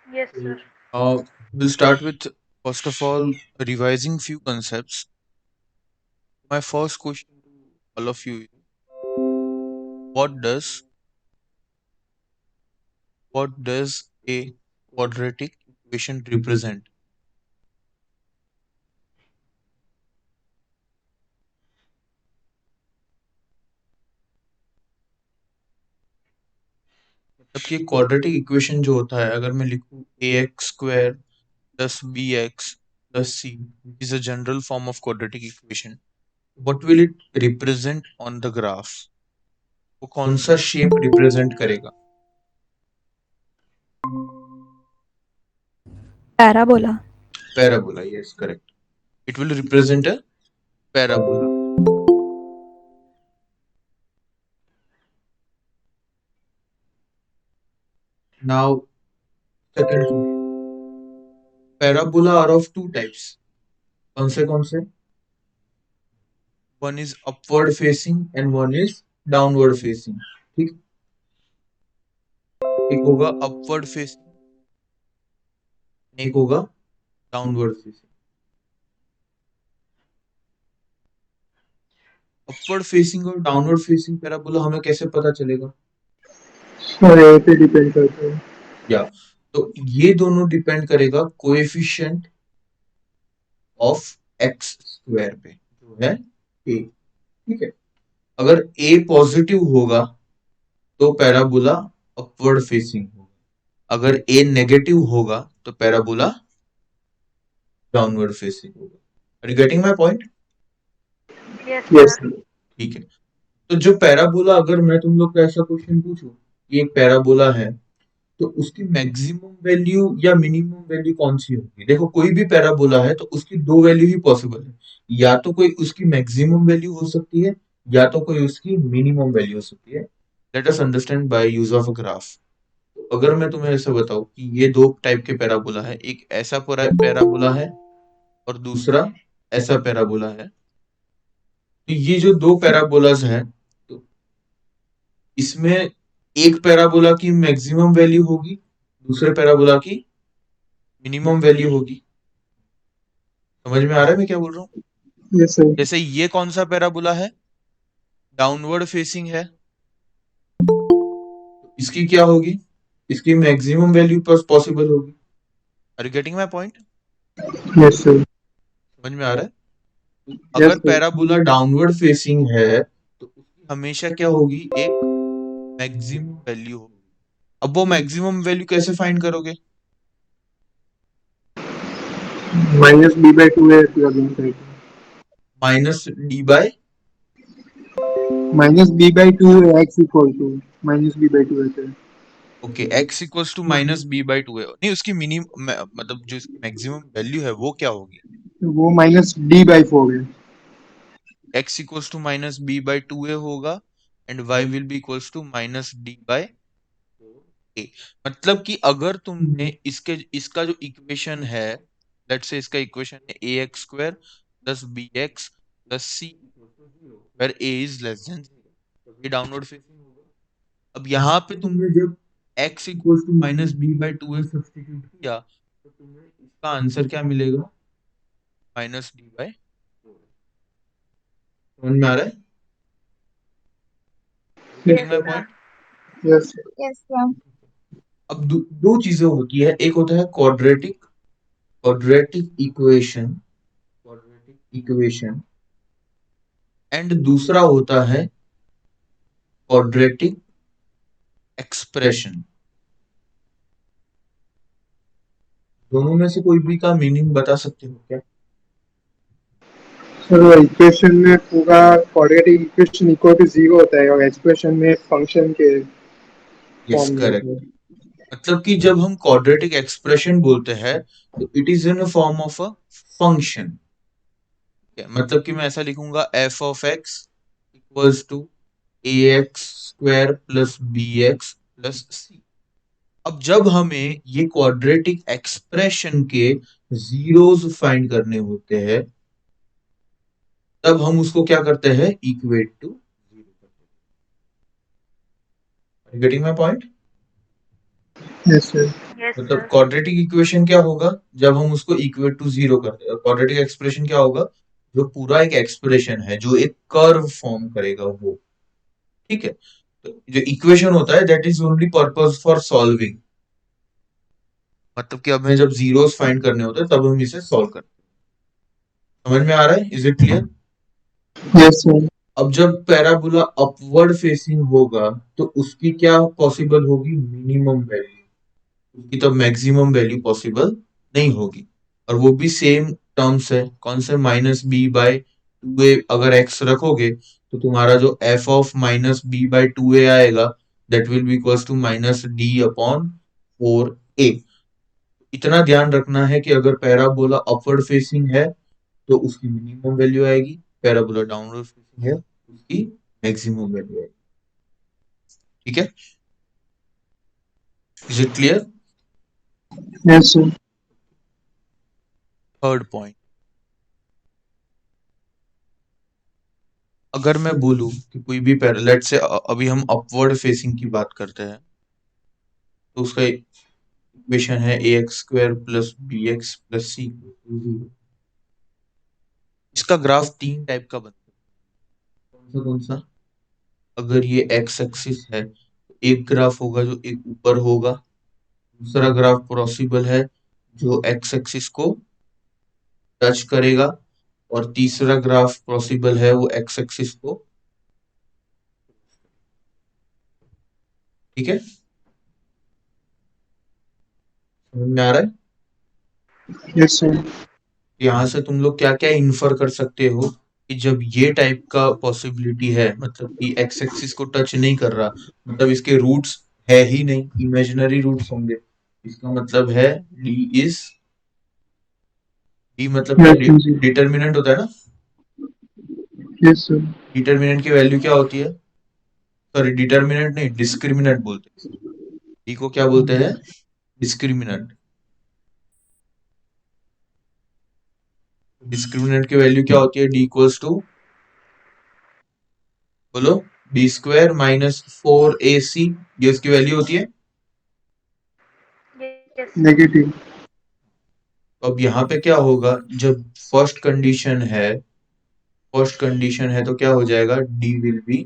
Yes, sir. We'll start with, first of all, revising few concepts. My first question to all of you is, what does what does a quadratic equation represent? मतलब कि quadratic equation जो होता है, अगर मैं लिखूं a x square plus b x plus c is a general form of quadratic equation, what will it represent on the graph? वो कौन सा शेप रिप्रेजेंट करेगा? Parabola. Parabola, yes correct. It will represent a parabola. Now, second question. Parabola are of two types. कौन से? One is upward facing and one is downward facing. ठीक. एक होगा upward facing, एक होगा downward facing. Upward facing और downward facing parabola हमें कैसे पता चलेगा? सर ए पे डिपेंड करता है। या तो ये दोनों डिपेंड करेगा कोएफिशिएंट ऑफ एक्स स्क्वायर पे, जो है ए. ठीक है. अगर ए पॉजिटिव होगा तो पैराबोला अपवर्ड फेसिंग होगा, अगर ए नेगेटिव होगा तो पैराबोला डाउनवर्ड फेसिंग होगा. Are you getting my point? Yes, yes sir. Sir. ठीक है. तो जो पैराबोला, अगर मैं तुम लोग को ऐसा क्वेश्चन पूछूं कि एक पैराबोला है तो उसकी मैक्सिमम वैल्यू या मिनिमम वैल्यू कौन सी होगी? देखो, कोई भी पैराबोला है तो उसकी दो वैल्यू ही पॉसिबल है. या तो कोई उसकी मैक्सिमम वैल्यू हो सकती है या तो कोई उसकी मिनिमम वैल्यू हो सकती है. Let us understand by use of a graph. अगर मैं तुम्हें ऐसा बताऊं कि ये दो टाइप के पैराबोला है, एक ऐसा पैराबोला है और दूसरा ऐसा पैराबोला है, तो ये जो दो पैराबोलाज हैं, तो इसमें एक पैराबोला की मैक्सिमम वैल्यू होगी, दूसरे पैराबोला की मिनिमम वैल्यू होगी. समझ में आ रहा है मैं क्या बोल रहा हूँ? Yes sir. जैसे ये कौन सा पैराबोला है? डाउनवर्ड फेसिंग है. इसकी क्या होगी? इसकी मैक्सिमम वैल्यू पॉसिबल होगी. Are you getting my point? Yes sir. समझ में आ रहा है? यस अगर सर। पैराबोला डाउनवर्ड फेसिंग है तो उसकी हमेशा क्या होगी? एक मैक्सिमम वैल्यू होगी. अब वो मैक्सिमम वैल्यू कैसे फाइंड करोगे? माइनस बी बाई टू है पूरा दिन का। Minus d by minus b by two है x equal to minus b by two रहता है। Okay, x equals to minus b by two है. नहीं, उसकी मिनिमम मतलब जो इसकी मैक्सिमम वैल्यू है वो क्या होगी? तो वो माइनस डी बाई फोर है। X equals to minus b by two a होगा and y will be equals to minus d by a. मतलब कि अगर तुमने इसका जो इक्वेशन है, लेट्स से इसका इक्वेशन है a x square plus b x plus c where a is less than, ये डाउनवर्ड फेसिंग होगा. अब यहाँ पे तुमने जब x equals to minus b by two a substitute किया तो तुम्हें इसका आंसर क्या मिलेगा? Minus d by. समझ में आ रहा है? Getting Yes, my sir. Point? Yes sir. Yes sir. अब दो चीजें होती है, एक होता है क्वाड्रेटिक इक्वेशन एंड दूसरा होता है क्वाड्रेटिक एक्सप्रेशन. दोनों में से कोई भी का मीनिंग बता सकते हो क्या? सर इक्वेशन में पूरा quadratic equation equal to zero होता है और एक्सप्रेशन में फंक्शन के यस फॉर्म में होता करेक्ट. है। मतलब कि जब हम क्वाड्रेटिक एक्सप्रेशन बोलते हैं तो it is in a form of a function. मतलब कि मैं ऐसा लिखूंगा f of x equals to a x square plus b x plus c. अब जब हमें ये क्वाड्रेटिक एक्सप्रेशन के जीरोस फाइंड करने होते हैं, तब हम उसको क्या करते हैं? इक्वेट टू जीरो करते हैं. Getting my point? Yes sir. Yes, yes मतलब सर। क्वाड्रेटिक इक्वेशन क्या होगा जब हम उसको इक्वेट टू जीरो करते हैं, क्वाड्रेटिक एक्सप्रेशन क्या होगा जो पूरा एक एक्सप्रेशन है जो एक कर्व फॉर्म करेगा वो, ठीक है। तो जो इक्वेशन होता है that is only purpose for solving, मतलब कि हमें जब जीरोस फाइंड करने होते हैं तब हम इसे सॉल्व करते हैं। समझ में आ रहा है? Is it clear? Yes sir. अब जब पैराबोला अपवर्ड फेसिंग होगा तो उसकी क्या पॉसिबल होगी? Minimum value. उसकी तो मैक्सिमम वैल्यू पॉसिबल नहीं होगी। और वो भी सेम टर्म्स है, कौन से? Minus b by two a अगर एक्स रखोगे तो तुम्हारा जो f of minus b by two a आएगा that will be equals to minus d upon four a. इतना ध्यान रखना है कि अगर पैराबोला अपवर्ड फेसिंग है तो उसकी मिनिमम वैल्यू आएगी, पैराबोला डाउनवर्ड फेसिंग है उसकी मैक्सिमम वैल्यू आएगी। ठीक है? Is it clear? Yes sir. Third point, अगर मैं बोलूं कि कोई भी लेट से अभी हम अपवर्ड फेसिंग की बात करते हैं तो उसका इक्वेशन है a x square plus b x plus c. इसका ग्राफ तीन टाइप का बनता है, कौन सा? अगर ये एक्स एक्सिस है तो एक ग्राफ होगा जो एक ऊपर होगा, दूसरा ग्राफ पॉसिबल है जो एक्स एक्सिस को टच करेगा, और तीसरा ग्राफ पॉसिबल है वो एक्स एक्सिस को, ठीक है? समझ में आ रहा है? Yes sir. यहाँ से तुम लोग क्या क्या इन्फर कर सकते हो कि जब ये टाइप का पॉसिबिलिटी है, मतलब कि एक्स एक्सिस को टच नहीं कर रहा, मतलब इसके रूट्स है ही नहीं, इमेजिनरी रूट्स होंगे, इसका मतलब है डी इज, डी मतलब क्या? यस जी। डिटर्मिनेंट होता है ना, यस सर। डिटर्मिनेंट की वैल्यू क्या होती है? सॉरी, डिटर्मिनेंट नहीं, डिस्क्रिमिनेंट बोलते हैं, डी को क्या बोलते हैं? डिस्क्रिमिनेंट। डिस्क्रिमिनेंट की वैल्यू क्या होती है? डी इक्वल्स टू, बोलो, B square minus four a सी, ये उसकी वैल्यू होती है। Yes sir. नेगेटिव। अब यहाँ पे क्या होगा जब फर्स्ट कंडीशन है तो क्या हो जाएगा? D will be,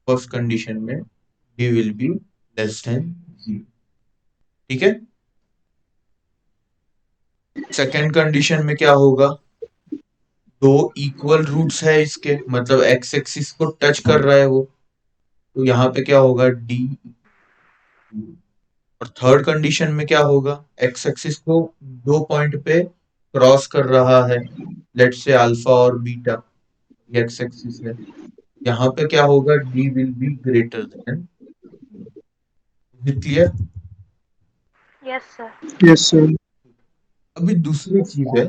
first condition में d will be less than zero, ठीक है। सेकेंड कंडीशन में क्या होगा? दो इक्वल रूट्स है इसके, मतलब एक्स एक्सिस को टच कर रहा है वो, तो यहाँ पे क्या होगा? डी। और थर्ड कंडीशन में क्या होगा? एक्स एक्सिस को दो पॉइंट पे क्रॉस कर रहा है, लेट से अल्फा और बीटा, एक्स एक्सिस है, यहाँ पे क्या होगा? D will be greater then. Clear? Yes sir. Yes sir. अभी दूसरी चीज है,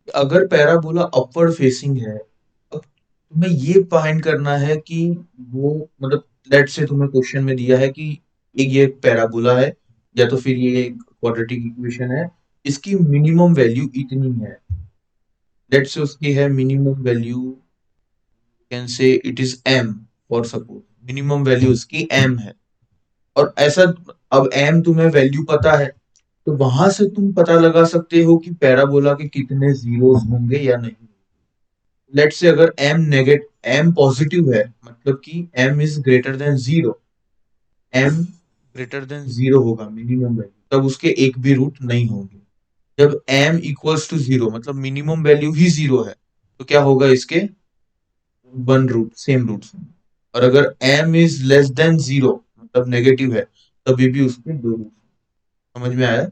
अगर पैराबोला अपवर्ड फेसिंग है, अब तुम्हें ये फाइंड करना है कि वो, मतलब लेट से तुम्हें क्वेश्चन में दिया है कि एक ये पैराबोला है या तो फिर ये एक क्वाड्रेटिक इक्वेशन है, इसकी मिनिमम वैल्यू इतनी है, लेट से उसकी है minimum value, can say it is M, for suppose minimum value उसकी एम है, और ऐसा, अब एम तुम्हें वैल्यू पता है तो वहां से तुम पता लगा सकते हो कि पैराबोला के कितने जीरोस होंगे या नहीं। लेट से अगर एम पॉजिटिव है, मतलब कि M is greater than zero, M greater than zero होगा मिनिमम वैल्यू, तब उसके एक भी रूट नहीं होंगे। जब एम इक्वल्स टू जीरो, मतलब मिनिमम वैल्यू ही जीरो है, तो क्या होगा? इसके वन रूट, सेम रूट्स। और अगर M is less than zero, मतलब नेगेटिव है, तभी भी उसके दो रूट। समझ में आया?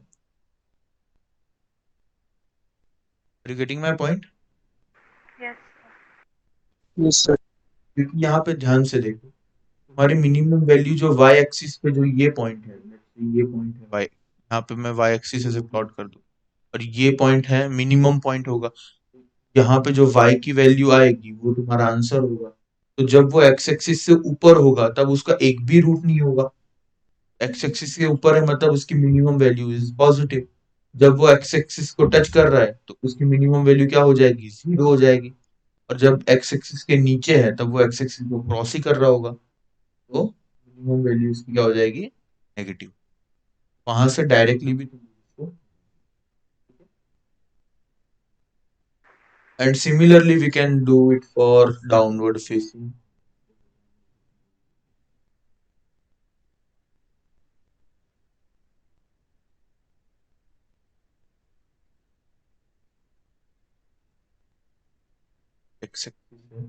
Are you getting my point? Yes yes sir. क्योंकि यहाँ पे ध्यान से देखो, तुम्हारी मिनिमम वैल्यू जो वाई एक्सिस पे जो ये पॉइंट है, ये पॉइंट है वाई, यहाँ पे मैं वाई एक्सिस ऐसे प्लॉट कर दूं, और ये पॉइंट है मिनिमम पॉइंट होगा, यहाँ पे जो वाई की वैल्यू आएगी वो तुम्हारा आंसर होगा। तो जब वो एक्स एक्सिस से ऊपर होगा तब उसका एक भी रूट नहीं होगा, एक्स एक्सिस के ऊपर है मतलब उसकी मिनिमम वैल्यू इज पॉजिटिव। जब वो एक्स एक्सिस को टच कर रहा है तो उसकी मिनिमम वैल्यू क्या हो जाएगी? जीरो हो जाएगी। और जब एक्स एक्सिस के नीचे है तब वो एक्स एक्सिस को क्रॉस ही कर रहा होगा, तो मिनिमम वैल्यू इसकी क्या हो जाएगी? नेगेटिव। वहां से डायरेक्टली भी तुम इसको, and similarly we can do it for downward facing. X axis है,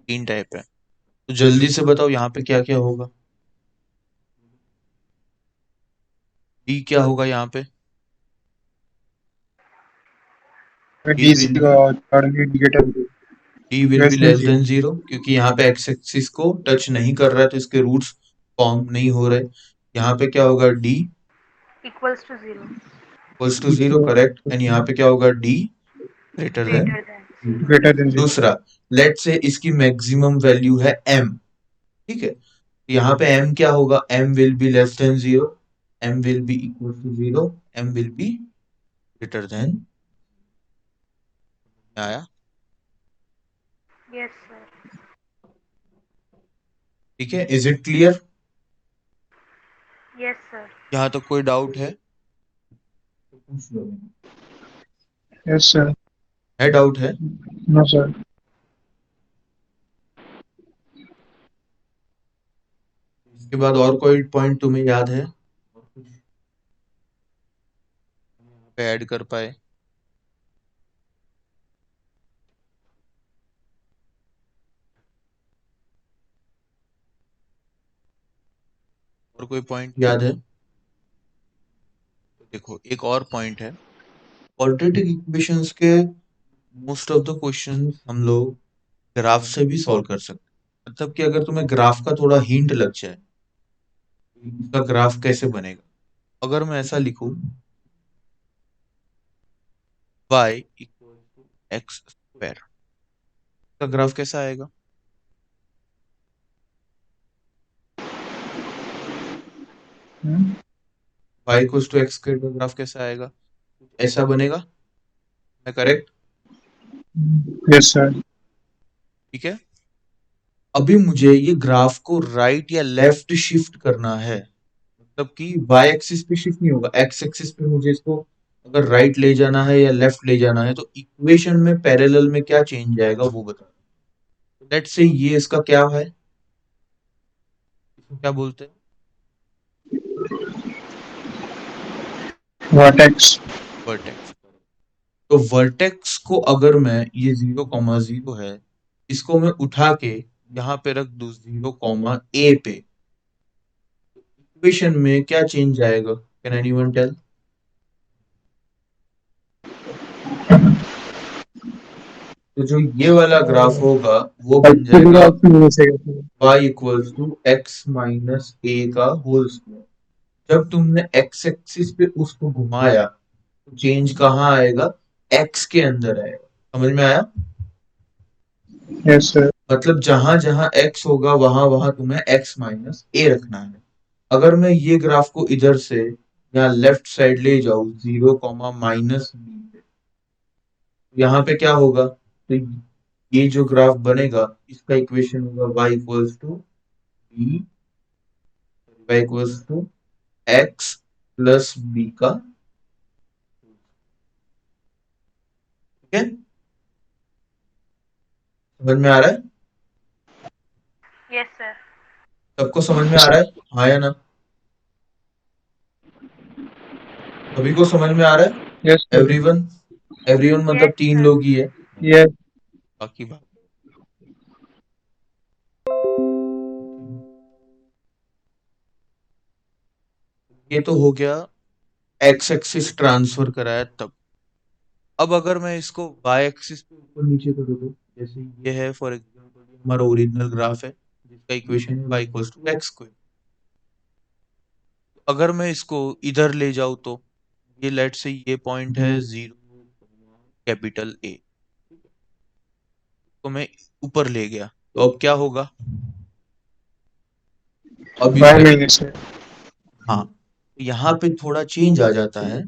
तीन टाइप है, तो जल्दी से बताओ यहाँ पे क्या क्या होगा। डी क्या होगा यहाँ पे? डी विल D0 और थर्ड में indicator D will be less than less than 0. Zero, क्योंकि यहाँ पे एक्स एक्सिस को टच नहीं कर रहा है तो इसके रूट्स फॉर्म नहीं हो रहे। यहाँ पे क्या होगा? D Equals to 0. Equals to zero, correct. And यहाँ पे क्या होगा? D greater than Greater than 0. Greater than 0. दूसरा, लेट से इसकी मैक्सिमम वैल्यू है एम, ठीक है, तो यहाँ पे एम क्या होगा? M will be less than zero, M will be equal to zero, M will be greater than. आया? Yes, sir. ठीक है, is it clear? Yes, sir. यहाँ तक कोई डाउट है? Yes, sir. है डाउट है? No, sir. इसके बाद और कोई पॉइंट तुम्हें याद है पे ऐड कर पाए? और कोई पॉइंट याद है? देखो एक और पॉइंट है, क्वाड्रेटिक इक्वेशंस के मोस्ट ऑफ द क्वेश्चंस हम लोग ग्राफ से भी सॉल्व कर सकते हैं। मतलब कि अगर तुम्हें ग्राफ का थोड़ा हिंट लग जाए, इसका ग्राफ कैसे बनेगा, अगर मैं ऐसा लिखूं y equal to x square, का ग्राफ कैसा आएगा? y equal to x square का ग्राफ कैसा आएगा? ऐसा बनेगा, मैं करेक्ट? Yes, sir. ठीक है, अभी मुझे ये ग्राफ को राइट या लेफ्ट शिफ्ट करना है, मतलब कि वाई एक्सिस पे शिफ्ट नहीं होगा, एक्स एक्सिस पे मुझे इसको अगर राइट ले जाना है या लेफ्ट ले जाना है, तो इक्वेशन में पैरेलल में क्या चेंज आएगा वो बता। लेट्स से ये इसका क्या है, इसको क्या बोलते हैं? Vertex. वर्टेक्स। तो वर्टेक्स को अगर मैं, ये 0,0 है, इसको मैं उठा के यहाँ पे रख दूं 0,a पे, इक्वेशन में क्या चेंज आएगा? Can anyone tell? तो जो ये वाला ग्राफ होगा वो बन जाएगा y equals to x minus a का होल स्क्वायर। जब तुमने एक्स एक्सिस पे उसको घुमाया तो चेंज कहाँ आएगा? एक्स के अंदर आएगा। समझ में आया? Yes, sir. मतलब जहां जहां एक्स होगा वहां वहां तुम्हें एक्स माइनस ए रखना है। अगर मैं ये ग्राफ को इधर से यहाँ लेफ्ट साइड ले जाऊं 0,-b पे, यहाँ पे क्या होगा? तो ये जो ग्राफ बनेगा इसका इक्वेशन होगा y equals to b, y equals to x plus b का, ठीक है? समझ में आ रहा है? Yes, sir. सबको समझ में आ रहा है? हाँ या ना? सभी को समझ में आ रहा है? Yes, sir. एवरीवन? एवरीवन मतलब Yes, तीन sir. लोग ही है, Yes. बाकी बात। ये तो हो गया एक्स एक्सिस ट्रांसफर कराया तब। अब अगर मैं इसको y एक्सिस पे ऊपर नीचे कर दूं, जैसे ये है फॉर एग्जांपल, हमारा ओरिजिनल ग्राफ है जिसका इक्वेशन है y equals to x square. अगर मैं इसको इधर ले जाऊं तो ये लेट से ये पॉइंट है 0 कैपिटल A, तो मैं ऊपर ले गया तो अब क्या होगा? अब Y इसका, minus है. हाँ, यहाँ पे थोड़ा चेंज आ जाता है,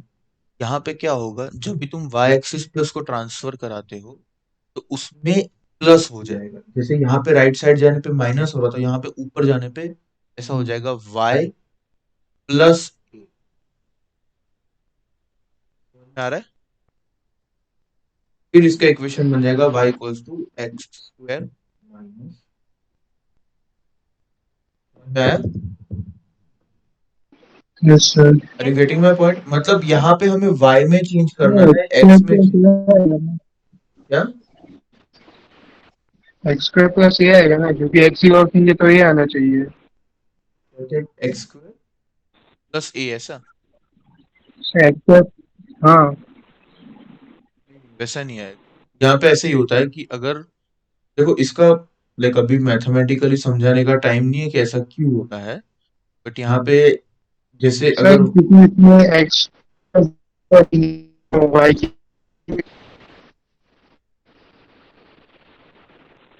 यहाँ पे क्या होगा, जब भी तुम y एक्सिस प्लस को ट्रांसफर कराते हो तो उसमें प्लस हो जाएगा। जैसे यहाँ पे राइट साइड जाने पे माइनस हो रहा था, यहाँ पे ऊपर जाने पे ऐसा हो जाएगा y प्लस आ रहा है। फिर इसका इक्वेशन बन जाएगा y equals to x square minus, yes sir. Are you Yes, getting sir. My point? मतलब यहाँ पे हमें y में चेंज करना है, एक्स x में क्या? स्क्वायर प्लस ए आएगा ना, क्योंकि एक्स ही रखेंगे तो ये आना चाहिए। एक्स स्क्वायर प्लस ए ऐसा? एक्स, हाँ। वैसा नहीं आएगा, यहाँ पे ऐसे ही होता है कि अगर देखो इसका लाइक अभी मैथमेटिकली समझाने का टाइम नहीं है कि ऐसा क्यों होता है, बट यहाँ पे जैसे सर अगर क्योंकि इसमें एक्स वाई की,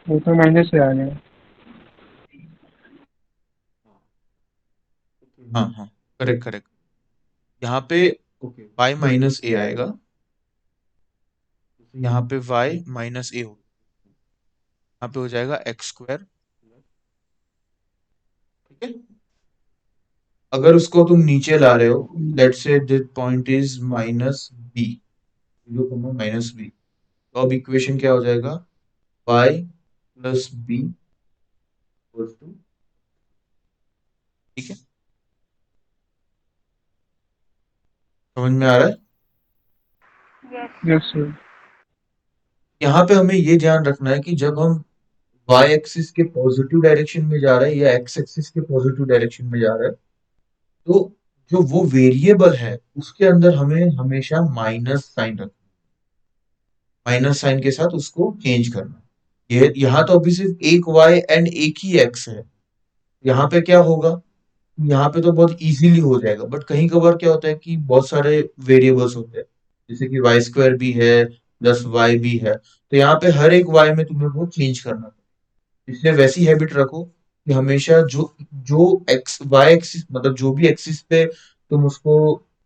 वो तो माइनस से आ गया। हाँ हाँ, करेक्ट करेक्ट, यहाँ पे ओके y माइनस ए आएगा, यहाँ पे y माइनस ए हो, यहाँ पे हो जाएगा एक्स स्क्वायर, ठीक है। अगर उसको तुम नीचे ला रहे हो, let's say this point is minus B, zero minus B, तो अब इक्वेशन क्या हो जाएगा, y plus B equals to, ठीक है, समझ में आ रहा है? Yes, yes sir. सर। यहाँ पे हमें ये ध्यान रखना है कि जब हम y एक्सिस के पॉजिटिव डायरेक्शन में जा रहे हैं या x एक्सिस के पॉजिटिव डायरेक्शन में जा रहे हैं, तो जो वो वेरिएबल है उसके अंदर हमें हमेशा माइनस साइन रखना, माइनस साइन के साथ उसको चेंज करना। ये यहाँ तो अभी सिर्फ एक y एंड एक ही x है, यहाँ पे क्या होगा, यहाँ पे तो बहुत इजीली हो जाएगा, बट कहीं कभार क्या होता है कि बहुत सारे वेरिएबल्स होते हैं, जैसे कि वाई स्क्वायर भी है प्लस वाई भी है, तो यहाँ पे हर एक वाई में तुम्हें वो चेंज करना है। इसलिए वैसी हैबिट रखो कि हमेशा जो जो एक्स वाई एक्सिस मतलब जो भी एक्सिस पे तुम उसको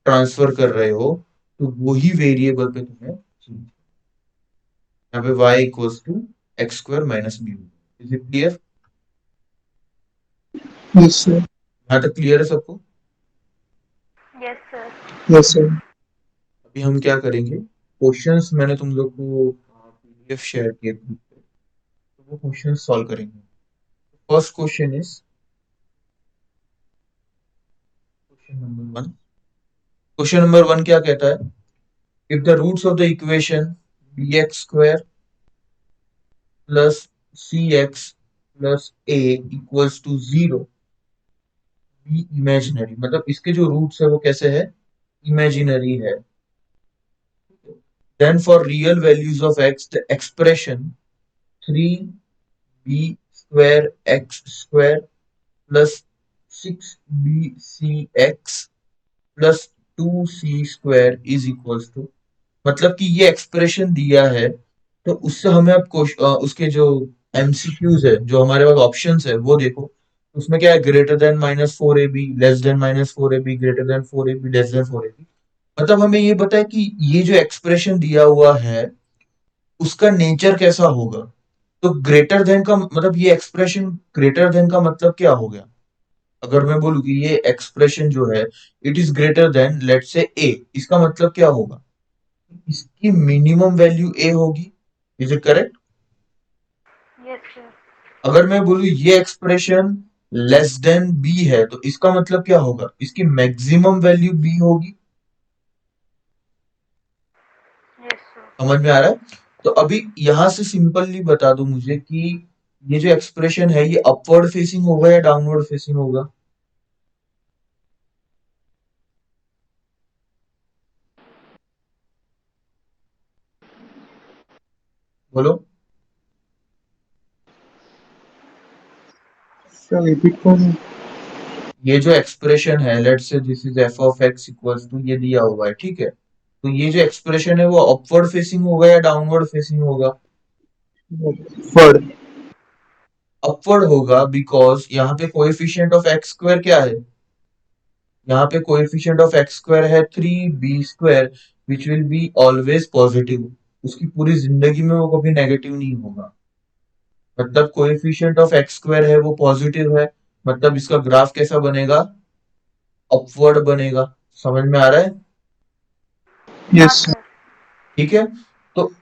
ट्रांसफर कर रहे हो, तो वही वेरिएबल पे तुम्हें change। यहाँ पे Y equals to x square minus B, is it clear? Yes sir. यहाँ तक क्लियर है सबको? Yes, sir. Yes sir. अभी हम क्या करेंगे, क्वेश्चंस मैंने तुम लोग को पीडीएफ शेयर किए ग्रुप पे, तो वो क्वेश्चन सॉल्व करेंगे। First question is question number one. Question number one क्या कहता है, if the roots of the equation B X square plus C X plus A equals to zero, B imaginary, मतलब इसके जो रूट्स है वो कैसे है, इमेजिनरी है, then for real values of X the expression three B square X square plus six B C X plus two C square is equals to, मतलब कि ये एक्सप्रेशन दिया है, तो उससे हमें अब उसके जो एमसीक्यूज है, जो हमारे पास ऑप्शंस है वो देखो, उसमें क्या है, greater than minus four A B, less than minus four A B, greater than four A B, less than four A B, मतलब हमें ये पता है कि ये जो एक्सप्रेशन दिया हुआ है उसका नेचर कैसा होगा। तो ग्रेटर देन का मतलब ये एक्सप्रेशन ग्रेटर देन का मतलब क्या हो गया, अगर मैं बोलूं कि ये एक्सप्रेशन जो है it is greater than let's say a, इसका मतलब क्या होगा, इसकी मिनिमम वैल्यू ए होगी, is it correct? Yes, sir. अगर मैं बोलूं ये एक्सप्रेशन लेस देन बी है, तो इसका मतलब क्या होगा, इसकी मैक्सिमम वैल्यू बी होगी। Yes, sir. समझ में आ रहा है? तो अभी यहां से सिंपली बता दो मुझे कि ये जो एक्सप्रेशन है ये अपवर्ड फेसिंग होगा या डाउनवर्ड फेसिंग होगा, बोलो। सर रिपीट करो। ये जो एक्सप्रेशन है let's say this is f of x equals to, ये दिया हुआ है, ठीक है, तो ये जो एक्सप्रेशन है वो अपवर्ड फेसिंग होगा या डाउनवर्ड फेसिंग होगा, वर्ड। अपवर्ड होगा, बिकॉज यहाँ पे कोएफिशिएंट ऑफ एक्स स्क्वायर क्या है, यहाँ पे कोएफिशिएंट ऑफ एक्स स्क्वायर है 3b square which will be always positive, उसकी पूरी जिंदगी में वो कभी नेगेटिव नहीं होगा। मतलब कोएफिशिएंट ऑफ एक्स स्क्वायर है वो पॉजिटिव है, मतलब इसका ग्राफ कैसा बनेगा, अपवर्ड बनेगा। समझ में आ रहा है? हाँ Yes, sir. सर। ठीक है, तो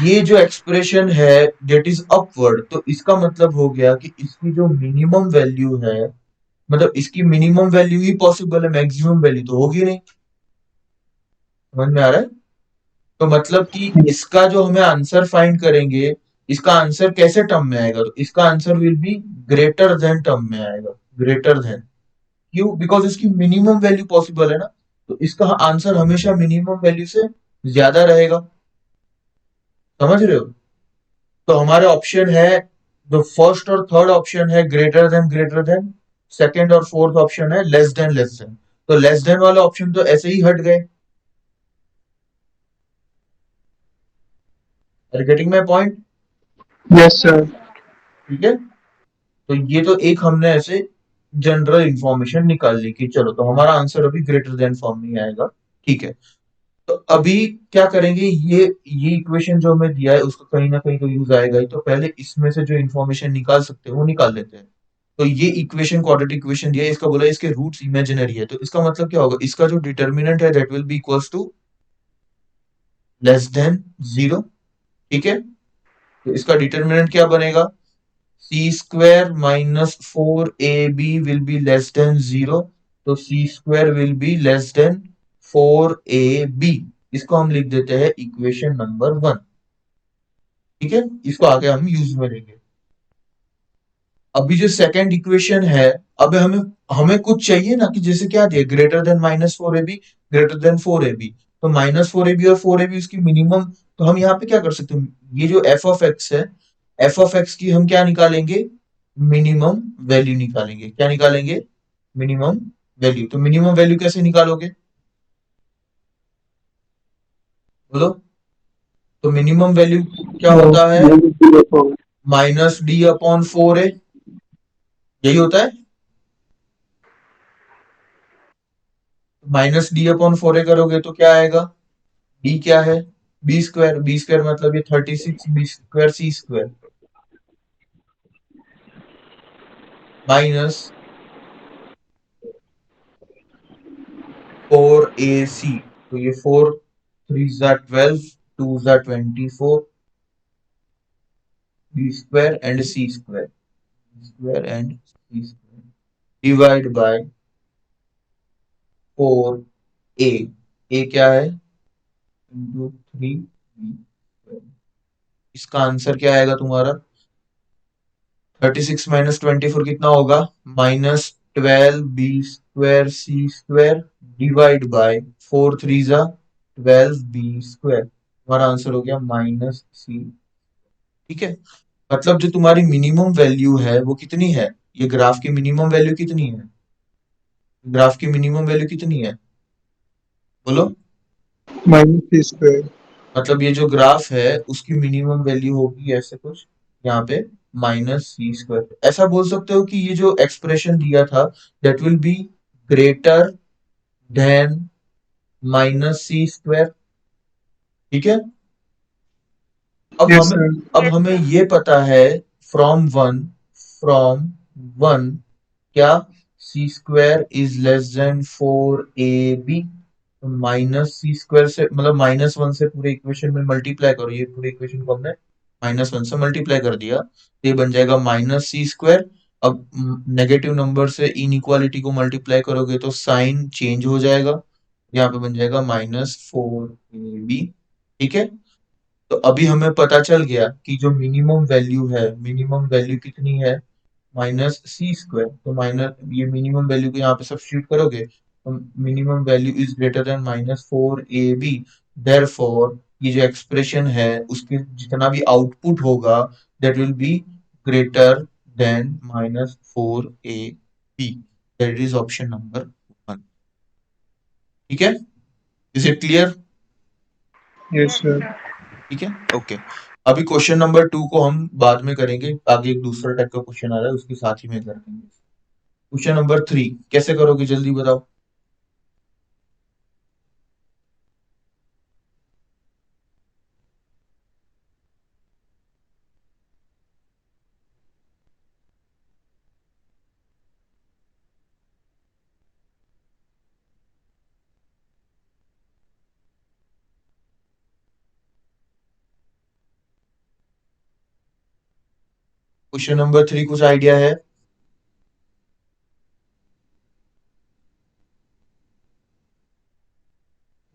ये जो एक्सप्रेशन है डेट इज अपवर्ड, तो इसका मतलब हो गया कि इसकी जो मिनिमम वैल्यू है, मतलब इसकी मिनिमम वैल्यू ही पॉसिबल है, मैक्सिमम वैल्यू तो होगी नहीं। समझ में आ रहा है? तो मतलब कि इसका जो हमें आंसर फाइंड करेंगे, इसका आंसर कैसे टर्म में आएगा, तो इसका answer will be greater then term में आएगा, ग्रेटर देन। क्यों? बिकॉज इसकी मिनिमम वैल्यू पॉसिबल है ना, तो इसका आंसर हमेशा मिनिमम वैल्यू से ज्यादा रहेगा। समझ रहे हो? तो हमारे ऑप्शन है, जो फर्स्ट और थर्ड ऑप्शन है ग्रेटर देन, सेकंड और फोर्थ ऑप्शन है लेस देन। तो लेस देन वाले ऑप्शन तो ऐसे ही हट गए। Are getting my point? Yes, sir. Yes sir. ठीक है, तो ये तो एक हमने ऐसे जनरल इंफॉर्मेशन निकाल ली कि चलो, तो हमारा आंसर अभी ग्रेटर देन फॉर्म में आएगा। ठीक है, तो अभी क्या करेंगे, ये इक्वेशन जो हमें दिया है उसका कहीं ना कहीं तो यूज आएगा ही, तो पहले इसमें से जो इन्फॉर्मेशन निकाल सकते हैं वो निकाल लेते हैं। तो ये इक्वेशन क्वाड्रेटिक इक्वेशन दिया है, इसका बोला है इसके रूट्स इमेजिनरी है, तो इसका मतलब क्या होगा, इसका जो डिटर्मिनेंट है that will be equals to less than zero. ठीक है, तो इसका डिटर्मिनेंट क्या बनेगा, c square minus 4ab will be less than zero, तो c square will be less than 4ab। इसको हम लिख देते हैं इक्वेशन नंबर 1। ठीक है, इसको आगे हम यूज में लेंगे। अभी जो सेकंड इक्वेशन है, अब हमें हमें कुछ चाहिए ना, कि जैसे क्या दिया, greater than -4ab, greater than 4ab, तो -4ab और 4ab उसकी मिनिमम, तो हम यहाँ पे क्या कर सकते हैं, ये जो एफ ऑफ एक्स है, एफ ऑफ एक्स की हम क्या निकालेंगे, मिनिमम वैल्यू निकालेंगे। क्या निकालेंगे? Minimum value. तो मिनिमम वैल्यू कैसे निकालोगे, बोलो? तो मिनिमम वैल्यू क्या होता है, -d/4a, यही होता है। -d/4a करोगे तो क्या आएगा, डी क्या है, बी स्क्वायर, बी स्क्वायर मतलब ये 36 बी स्क्वायर सी स्क्वायर माइनस 4ac, तो ये 4 3 जा 12, 2 जा 24, b square and c square, square and c square divide by 4a, a क्या है, इंटू 3 बी स्क्वायर। इसका आंसर क्या आएगा तुम्हारा, 36 माइनस 24 कितना होगा, -12b² c² डिवाइड बाय 4 3 जा 12b²। तुम्हारा आंसर हो गया -c। ठीक है, मतलब जो तुम्हारी मिनिमम वैल्यू है वो कितनी है, ये ग्राफ की मिनिमम वैल्यू कितनी है, ग्राफ की मिनिमम वैल्यू कितनी है, बोलो? Minus C square. मतलब ये जो ग्राफ है उसकी मिनिमम वैल्यू होगी ऐसे कुछ यहाँ पे -c²। ऐसा बोल सकते हो कि ये जो एक्सप्रेशन दिया था that will be greater then -c²। ठीक है, अब Yes, हमें sir. अब यस हमें सर। ये पता है फ्रॉम वन क्या, c² is less than 4ab, -c² से मतलब -1 से पूरे इक्वेशन में मल्टीप्लाई करो, ये पूरे इक्वेशन को हमने -1 से मल्टीप्लाई कर दिया, तो ये बन जाएगा -c²। अब नेगेटिव नंबर से इनइक्वालिटी को मल्टीप्लाई करोगे तो साइन चेंज हो जाएगा, यहाँ पे बन जाएगा -4ab। ठीक है, तो अभी हमें पता चल गया कि जो मिनिमम वैल्यू है, मिनिमम वैल्यू कितनी है, -c²। तो माइनस ये मिनिमम वैल्यू को यहाँ पे सब्स्टिट्यूट करोगे तो minimum value is greater then -4ab। Therefore ये जो एक्सप्रेशन है उसके जितना भी आउटपुट होगा that will be greater then -4ab। That is option number 1। ठीक है, is it clear? Yes, yes sir. Sir. ठीक है, ओके। अभी क्वेश्चन नंबर 2 को हम बाद में करेंगे, आगे एक दूसरा टाइप का क्वेश्चन आ रहा है उसके साथ ही में कर देंगे। क्वेश्चन नंबर 3 कैसे करोगे जल्दी बताओ। क्वेश्चन नंबर 3 कुछ आइडिया है?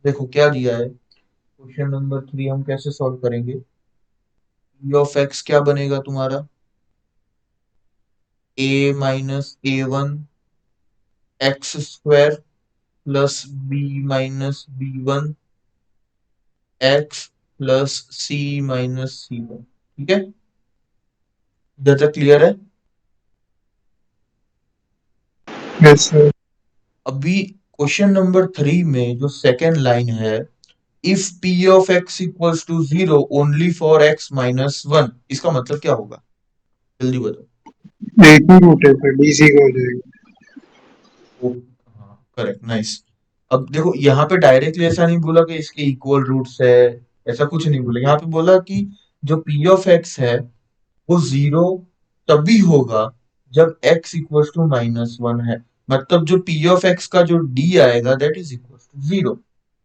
देखो क्या दिया है क्वेश्चन नंबर 3, हम कैसे सॉल्व करेंगे? पी ऑफ एक्स क्या बनेगा तुम्हारा? A minus a one x square plus b minus b one x plus c minus c one. ठीक है, इधर तक क्लियर है? Yes sir. अभी क्वेश्चन नंबर 3 में जो सेकेंड लाइन है, if p of x equals to 0 only for x minus one, इसका मतलब क्या होगा? जल्दी बताओ। एक ही रूट है सर, डीसी का हो जाएगा। ओ, हाँ करेक्ट, नाइस। अब देखो यहाँ पे डायरेक्टली ऐसा नहीं बोला कि इसके इक्वल रूट्स है, ऐसा कुछ नहीं बोला। यहाँ पे बोला कि जो पी ऑफ एक्स है वो 0 तभी होगा जब x equals to minus one है। मतलब जो p ऑफ x का जो d आएगा दैट इज इक्वल्स टू 0।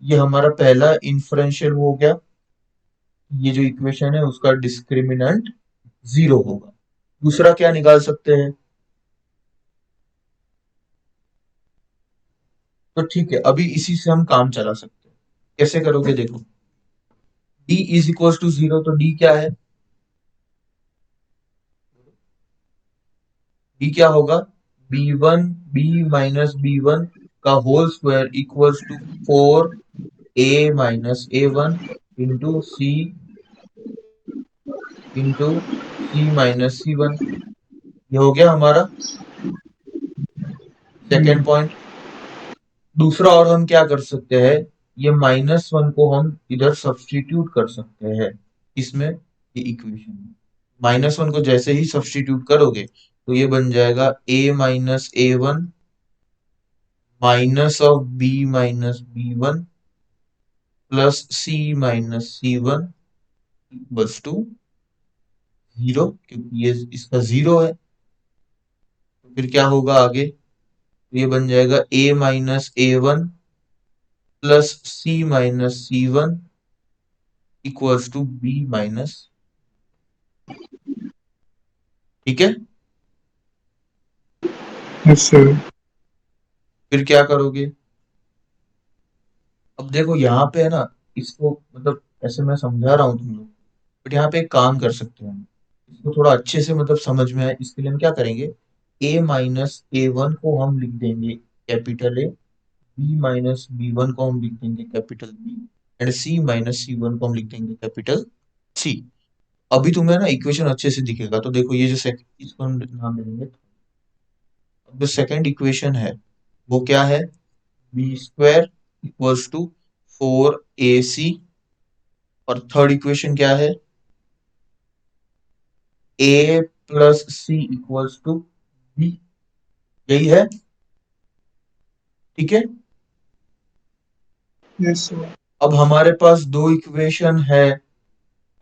ये हमारा पहला इन्फ्रेंशियल हो गया। ये जो इक्वेशन है उसका डिस्क्रिमिनेंट 0 होगा। दूसरा क्या निकाल सकते हैं? तो ठीक है, अभी इसी से हम काम चला सकते हैं। कैसे करोगे देखो, d इज इक्वल्स टू 0, तो d क्या है? d क्या होगा? b1 b माइनस b1 का whole square equals to 4a minus a1 into c minus c one. ये हो गया हमारा सेकेंड पॉइंट। दूसरा और हम क्या कर सकते हैं, ये माइनस वन को हम इधर सब्स्टिट्यूट कर सकते हैं। इसमें ये इक्वेशन में माइनस वन को जैसे ही सब्स्टिट्यूट करोगे तो ये बन जाएगा a minus a one minus of b minus b one plus c minus c one equals to 0, क्योंकि ये इसका 0 है। तो फिर क्या होगा आगे? तो ये बन जाएगा a minus a one plus c minus c one equals to b minus. ठीक है, यस सर। फिर क्या करोगे? अब देखो यहाँ पे है ना, इसको मतलब ऐसे मैं समझा रहा हूँ तुम लोग, बट यहाँ पे एक काम कर सकते हैं हम, इसको थोड़ा अच्छे से मतलब समझ में आए इसके लिए हम क्या करेंगे, a माइनस ए वन को हम लिख देंगे capital A, b minus b one को हम लिख देंगे capital B, and c minus c one को हम लिख देंगे कैपिटल सी। अभी तुम्हें ना इक्वेशन अच्छे से दिखेगा। तो देखो ये जो इसको हम नाम दे देंगे। अब जो सेकंड इक्वेशन है वो क्या है? B square equals to 4ac। और थर्ड इक्वेशन क्या है? a plus c equals to b। यही है, ठीक है। Yes sir. अब हमारे पास दो इक्वेशन है,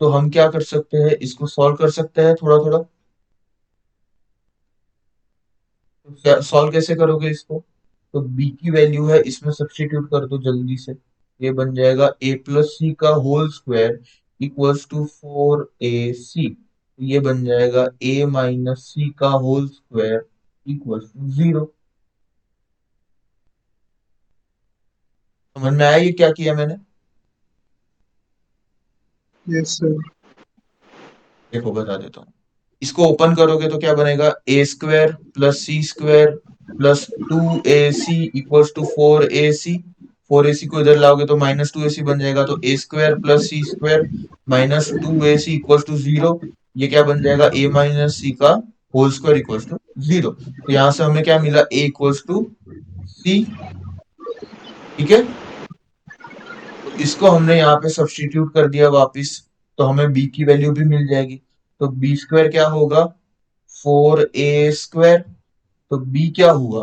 तो हम क्या कर सकते हैं, इसको सॉल्व कर सकते हैं थोड़ा थोड़ा। सॉल्व कैसे करोगे इसको? तो b की वैल्यू है, इसमें सब्स्टिट्यूट कर दो जल्दी से। ये बन जाएगा a प्लस सी का whole square equals to 4ac। ये बन जाएगा a माइनस सी का होल स्क्वायर इक्वल्स टू 0। समझ में आया ये क्या किया मैंने? Yes sir. देखो बता देता हूँ। इसको ओपन करोगे तो क्या बनेगा? A square plus c square plus 2ac equals to 4ac। 4ac को इधर लाओगे तो माइनस 2ac बन जाएगा, तो a square plus c square minus 2ac equals to 0। ये क्या बन जाएगा? a माइनस सी का होल स्क्वायर इक्वल्स टू 0। तो यहां से हमें क्या मिला? a इक्वल्स टू सी। ठीक है, तो इसको हमने यहाँ पे सब्स्टिट्यूट कर दिया वापिस, तो हमें b की वैल्यू भी मिल जाएगी। तो बी स्क्वायर क्या होगा? 4a square. तो b क्या हुआ?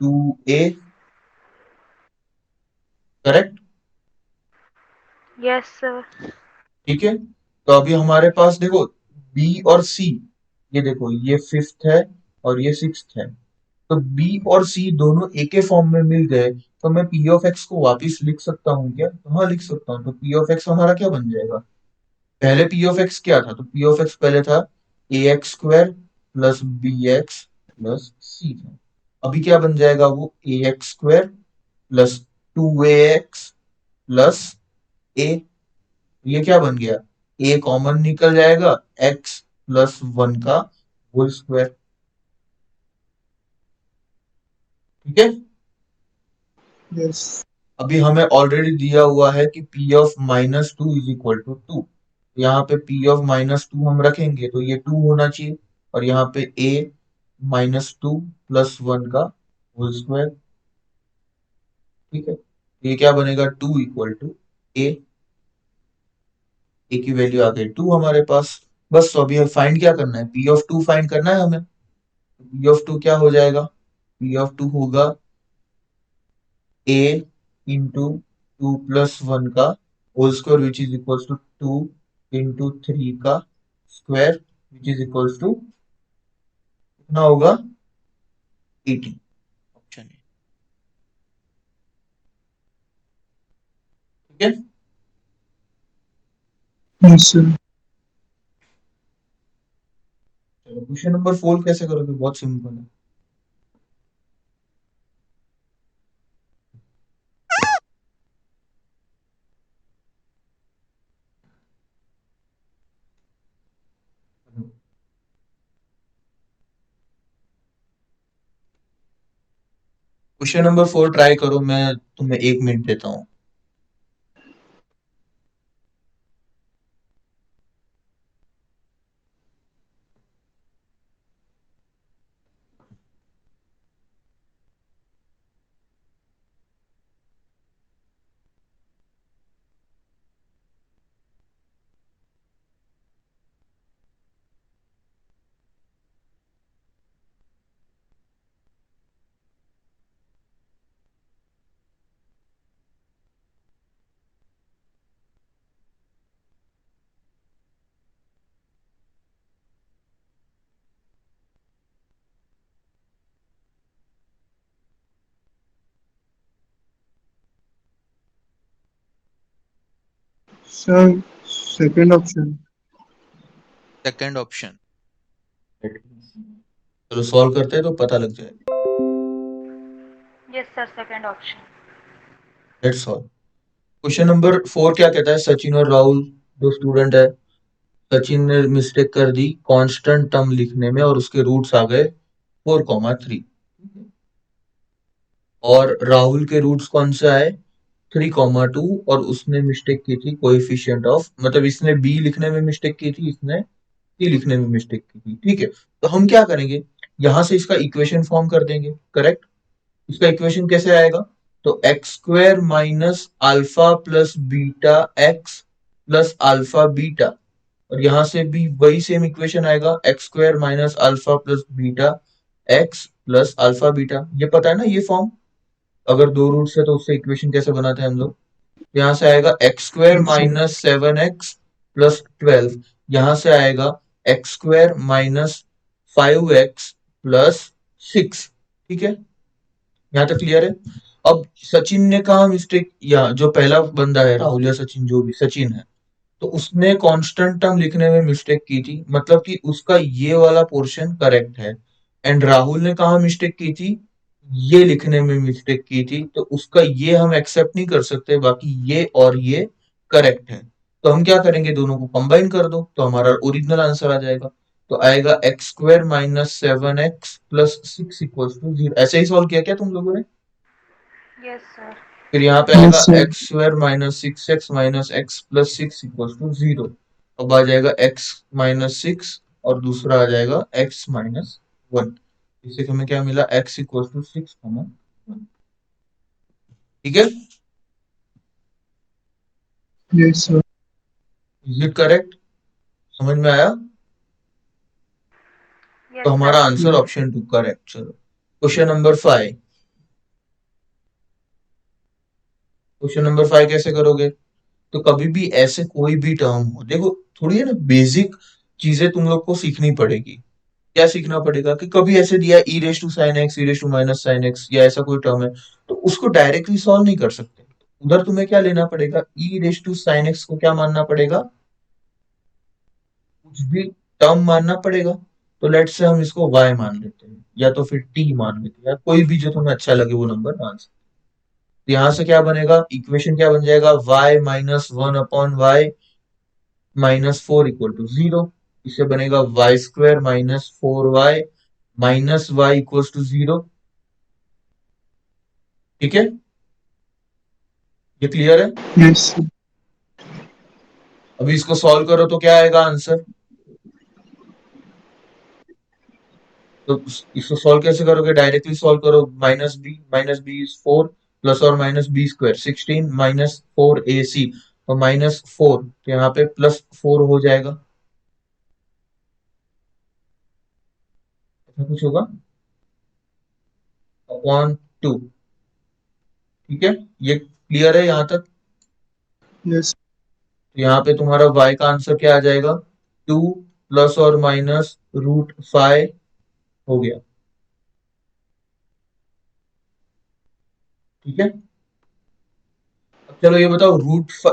2a। Correct, yes sir. ठीक है। तो अभी हमारे पास देखो b और c, ये देखो ये फिफ्थ है और ये सिक्स्थ है। तो b और c दोनों एक के फॉर्म में मिल गए, तो मैं p ऑफ x को वापिस लिख सकता हूँ क्या? तो हाँ लिख सकता हूँ। तो p ऑफ x हमारा क्या बन जाएगा? पहले p ऑफ x क्या था? तो p ऑफ x पहले था ax square plus b x plus c था। अभी क्या बन जाएगा वो a x square plus 2ax plus a. ये क्या बन गया, ए कॉमन निकल जाएगा, x प्लस 1 का होल स्क्वायर। ठीक है। यस अभी हमें ऑलरेडी दिया हुआ है कि p of minus two is equal to two. यहाँ पे p ऑफ माइनस टू हम रखेंगे तो ये 2 होना चाहिए, और यहाँ पे a माइनस टू प्लस 1 का होल स्क्वायर। ठीक है, ये क्या बनेगा, 2 इक्वल टू ए। ए की वैल्यू आ गई 2 हमारे पास। बस तो अभी फाइंड क्या करना है, p ऑफ 2 फाइंड करना है हमें। p ऑफ 2 क्या हो जाएगा, p ऑफ 2 होगा a इंटू 2 प्लस 1 का whole square which is equals to 2 into 3 का square which is equals to कितना होगा 18। ऑप्शन है। ठीक है। Yes sir. चलो क्वेश्चन नंबर 4 कैसे करोगे, बहुत सिंपल है। क्वेश्चन नंबर 4 ट्राई करो, मैं तुम्हें 1 मिनट देता हूँ। Sir second option. Second option. चलो सॉल्व करते हैं तो पता लग जाएगा। Yes, sir. Second option. Let's solve. Question number 4 क्या कहता है, सचिन और राहुल दो स्टूडेंट है। सचिन ने मिस्टेक कर दी कांस्टेंट टर्म लिखने में और उसके रूट्स आ गए 4,3। और राहुल के रूट्स कौन से आए 3,2, और उसने मिस्टेक की थी कोएफिशिएंट ऑफ, मतलब इसने बी लिखने में मिस्टेक की थी, इसने सी लिखने में मिस्टेक की थी। ठीक है, तो हम क्या करेंगे, यहां से इसका इक्वेशन फॉर्म कर देंगे। करेक्ट। इसका इक्वेशन कैसे आएगा, तो x square minus alpha plus beta x plus alpha beta, और यहां से भी वही सेम इक्वेशन आएगा, x square minus alpha plus beta x plus alpha beta. ये पता है ना ये फॉर्म, अगर दो रूट्स है तो उससे इक्वेशन कैसे बनाते हैं हम लोग। यहाँ से आएगा x square yes sir. Minus 7x plus 12, यहाँ से आएगा x square minus 5x plus 6। ठीक है, यहाँ तक क्लियर है। अब सचिन ने कहा मिस्टेक, या जो पहला बंदा है राहुल या सचिन, जो भी सचिन है, तो उसने कांस्टेंट टर्म लिखने में मिस्टेक की थी, मतलब कि उसका ये वाला पोर्शन करेक्ट है। एंड राहुल ने कहा मिस्टेक की थी, ये लिखने में मिस्टेक की थी, तो उसका ये हम एक्सेप्ट नहीं कर सकते, बाकी ये और ये करेक्ट है। तो हम क्या करेंगे, दोनों को कंबाइन कर दो तो हमारा ओरिजिनल आंसर आ जाएगा। तो आएगा x square minus 7x plus 6 equals to 0। ऐसे ही सॉल्व किया क्या तुम लोगों ने। Yes, sir. फिर यहाँ पे आएगा yes sir. X square minus 6x minus x plus 6 equals to 0। अब आ जाएगा x माइनस 6, और दूसरा आ जाएगा x माइनस 1। इससे हमें क्या मिला, x इक्वल्स टू 6 कॉमन 1। ठीक है, yes sir. Is it correct, समझ में आया। तो Yes, हमारा sir. Answer option 2 correct. चलो क्वेश्चन नंबर 5। क्वेश्चन नंबर 5 कैसे करोगे, तो कभी भी ऐसे कोई भी टर्म हो, देखो थोड़ी है ना बेसिक चीजें तुम लोग को सीखनी पड़ेगी। क्या सीखना पड़ेगा, कि कभी ऐसे दिया e raise to sine x, e raise to minus sine x, या ऐसा कोई टर्म है, तो उसको डायरेक्टली सॉल्व नहीं कर सकते। उधर तुम्हें क्या लेना पड़ेगा, ई रेस टू साइन एक्स को क्या मानना पड़ेगा, कुछ भी टर्म मानना पड़ेगा। तो लेट्स से हम इसको y मान लेते हैं या तो फिर t मान लेते हैं या कोई भी जो तुम्हें अच्छा लगे वो नंबर मान सकते हैं। तो यहाँ से क्या बनेगा, इक्वेशन क्या बन जाएगा, y minus one upon y minus four equal to zero. इससे बनेगा y square minus four y minus y equal to zero. ठीक है, ये क्लियर है। Yes sir. अभी इसको सॉल्व करो तो क्या आएगा आंसर। तो इसको सॉल्व कैसे करोगे, डायरेक्टली सॉल्व करो, minus B is four plus और minus b square 16 minus four a c और माइनस फोर, तो यहाँ पे प्लस फोर हो जाएगा, ऐसा कुछ होगा, अपॉन टू। ठीक है, ये क्लियर है यहाँ तक। यस तो यहाँ पे तुम्हारा y का आंसर क्या आ जाएगा, टू प्लस और माइनस रूट फाइव हो गया। ठीक है, अब चलो ये बताओ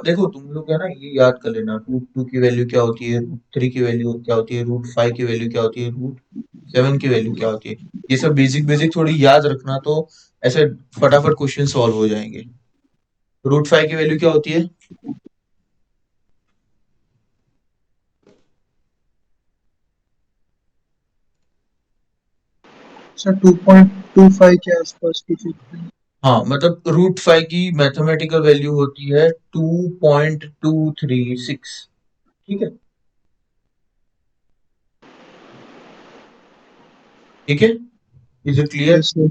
देखो तुम लोग है ना, ये याद कर लेना, रूट टू की वैल्यू क्या होती है, रूट थ्री की वैल्यू क्या होती है, रूट फाइव की वैल्यू क्या होती है, रूट सेवन की वैल्यू क्या होती है। ये सब बेसिक बेसिक थोड़ी याद रखना, तो ऐसे फटाफट क्वेश्चन सॉल्व हो जाएंगे। रूट फाइव की वैल्यू क्या होती है, सर 2.25 के आसपास कुछ होता है। हाँ मतलब रूट फाइव की मैथमेटिकल वैल्यू होती है 2.236। ठीक है, ठीक है, is it clear. Yes sir.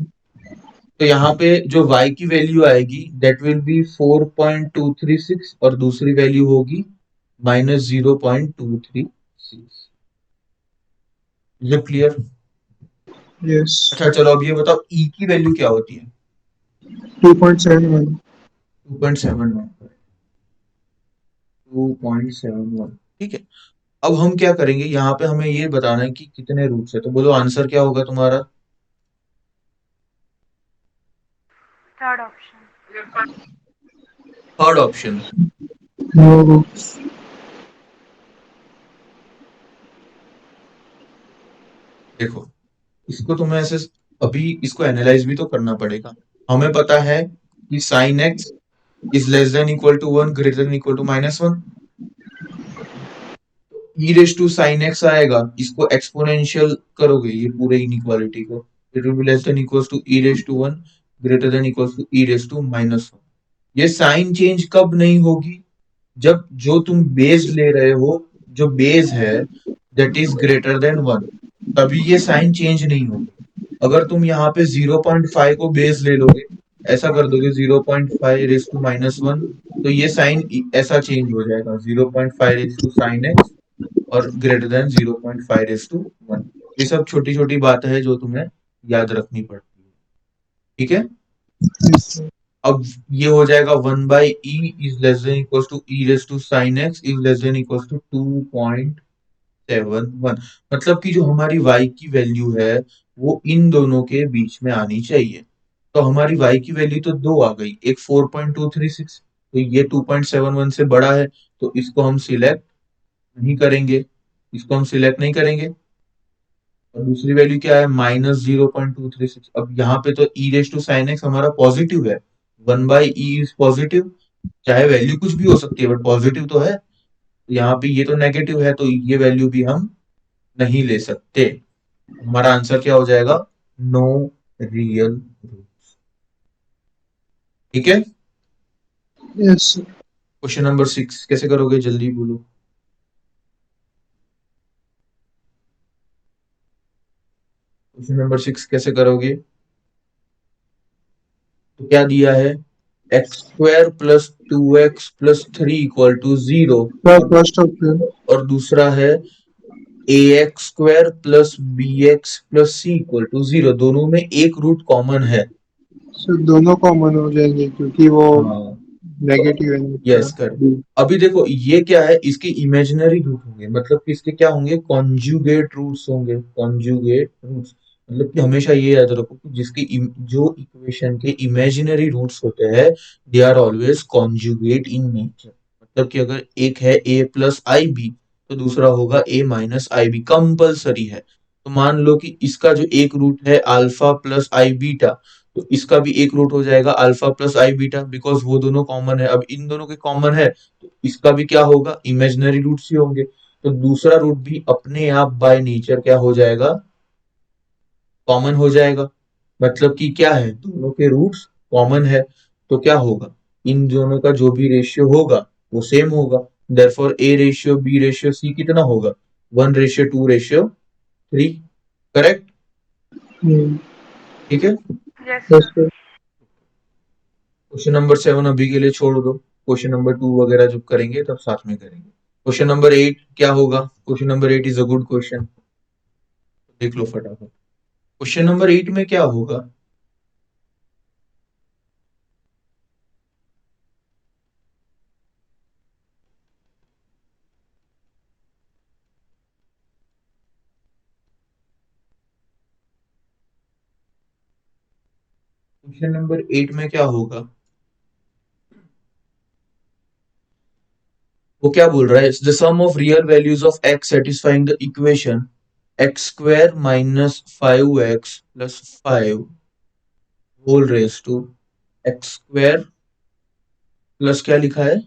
तो यहाँ पे जो y की वैल्यू आएगी दैट विल बी 4.236 और दूसरी वैल्यू होगी माइनस 0.236। ये क्लियर। यस। अच्छा चलो अब ये बताओ e की वैल्यू क्या होती है, 2.71। 2.71, 2.71। ठीक है, अब हम क्या करेंगे, यहाँ पे हमें ये बताना है कि कितने रूट्स है, तो बोलो आंसर क्या होगा तुम्हारा। Third option. Third option. No. देखो इसको तुम्हें ऐसे अभी इसको एनालाइज भी तो करना पड़ेगा। हमें पता है कि sine x is less than equal to one, greater than equal to minus one. E raise to sine x आएगा, इसको एक्सपोनेंशियल करोगे ये पूरे इनइक्वालिटी को, it will be less than equal to e raise to one, greater than equal to e raise to minus one. ये sine change कब नहीं होगी, जब जो तुम बेस ले रहे हो, जो बेस है that is greater then one, तभी ये साइन चेंज नहीं होगी। अगर तुम यहाँ पे 0.5 को बेस ले लोगे, ऐसा कर दोगे 0.5 रेस टू माइनस वन, तो ये साइन ऐसा चेंज हो जाएगा 0.5 रेस टू साइन एक्स और greater than 0.5 raise to one. ये सब छोटी छोटी बातें हैं जो तुम्हें याद रखनी पड़ती है। ठीक है, यस सर। अब ये हो जाएगा one by e is less than equal to e raise to sine x is less than equal to 2.71। मतलब कि जो हमारी y की वैल्यू है वो इन दोनों के बीच में आनी चाहिए। तो हमारी y की वैल्यू तो दो आ गई, एक 4.236, तो ये 2.71 से बड़ा है, तो इसको हम सिलेक्ट नहीं करेंगे, इसको हम सिलेक्ट नहीं करेंगे। और दूसरी वैल्यू क्या है, माइनस 0.236। अब यहाँ पे तो ई रेस टू साइन एक्स हमारा पॉजिटिव है, one by e is positive, चाहे वैल्यू कुछ भी हो सकती है बट पॉजिटिव तो है। यहाँ पे ये तो नेगेटिव है, तो ये वैल्यू भी हम नहीं ले सकते। हमारा आंसर क्या हो जाएगा, नो रियल रूट्स। ठीक है, यस सर। क्वेश्चन नंबर 6 कैसे करोगे, जल्दी बोलो। क्वेश्चन नंबर 6 कैसे करोगे, तो क्या दिया है, x square plus two x plus three equal to zero, sir first option. और दूसरा है a x square plus b x plus c equal to zero. दोनों में एक रूट कॉमन है। सर दोनों कॉमन हो जाएंगे क्योंकि वो हाँ, नेगेटिव है यस इनका। कर। अभी देखो ये क्या है, इसके इमेजिनरी रूट होंगे, मतलब कि इसके क्या होंगे, कॉन्जुगेट रूट्स होंगे, कॉन्जुगेट रूट्स। मतलब कि हमेशा ये याद रखो कि जो इक्वेशन के इमेजिनरी रूट्स होते हैं they are always conjugate in nature. मतलब कि अगर एक है ए प्लस आई बी, तो दूसरा होगा ए माइनस आई बी, कंपल्सरी है। तो मान लो कि इसका जो एक रूट है अल्फा प्लस आई बीटा, तो इसका भी एक रूट हो जाएगा alpha plus I beta, because वो दोनों कॉमन है। अब इन दोनों के कॉमन है तो इसका भी क्या होगा, इमेजिनरी रूट्स ही होंगे। तो दूसरा रूट भी अपने आप बाय नेचर क्या हो जाएगा, कॉमन हो जाएगा। मतलब कि क्या है, दोनों के रूट्स कॉमन है, तो क्या होगा, इन दोनों का जो भी रेशियो होगा वो सेम होगा। Therefore a ratio b ratio c कितना होगा, 1:2:3। करेक्ट? हम्म, ठीक है। Yes, yes sir. sir. Question number 7 अभी के लिए छोड़ दो, क्वेश्चन नंबर 2 वगैरह जब करेंगे तब साथ में करेंगे। क्वेश्चन नंबर 8 क्या होगा, question number 8 is a good question, देख लो फटाफट। क्वेश्चन नंबर 8 में क्या होगा, क्वेश्चन नंबर 8 में क्या होगा, वो क्या बोल रहा है, the sum of real values of x satisfying the equation x square minus 5x plus 5 whole raise to x square plus क्या लिखा है,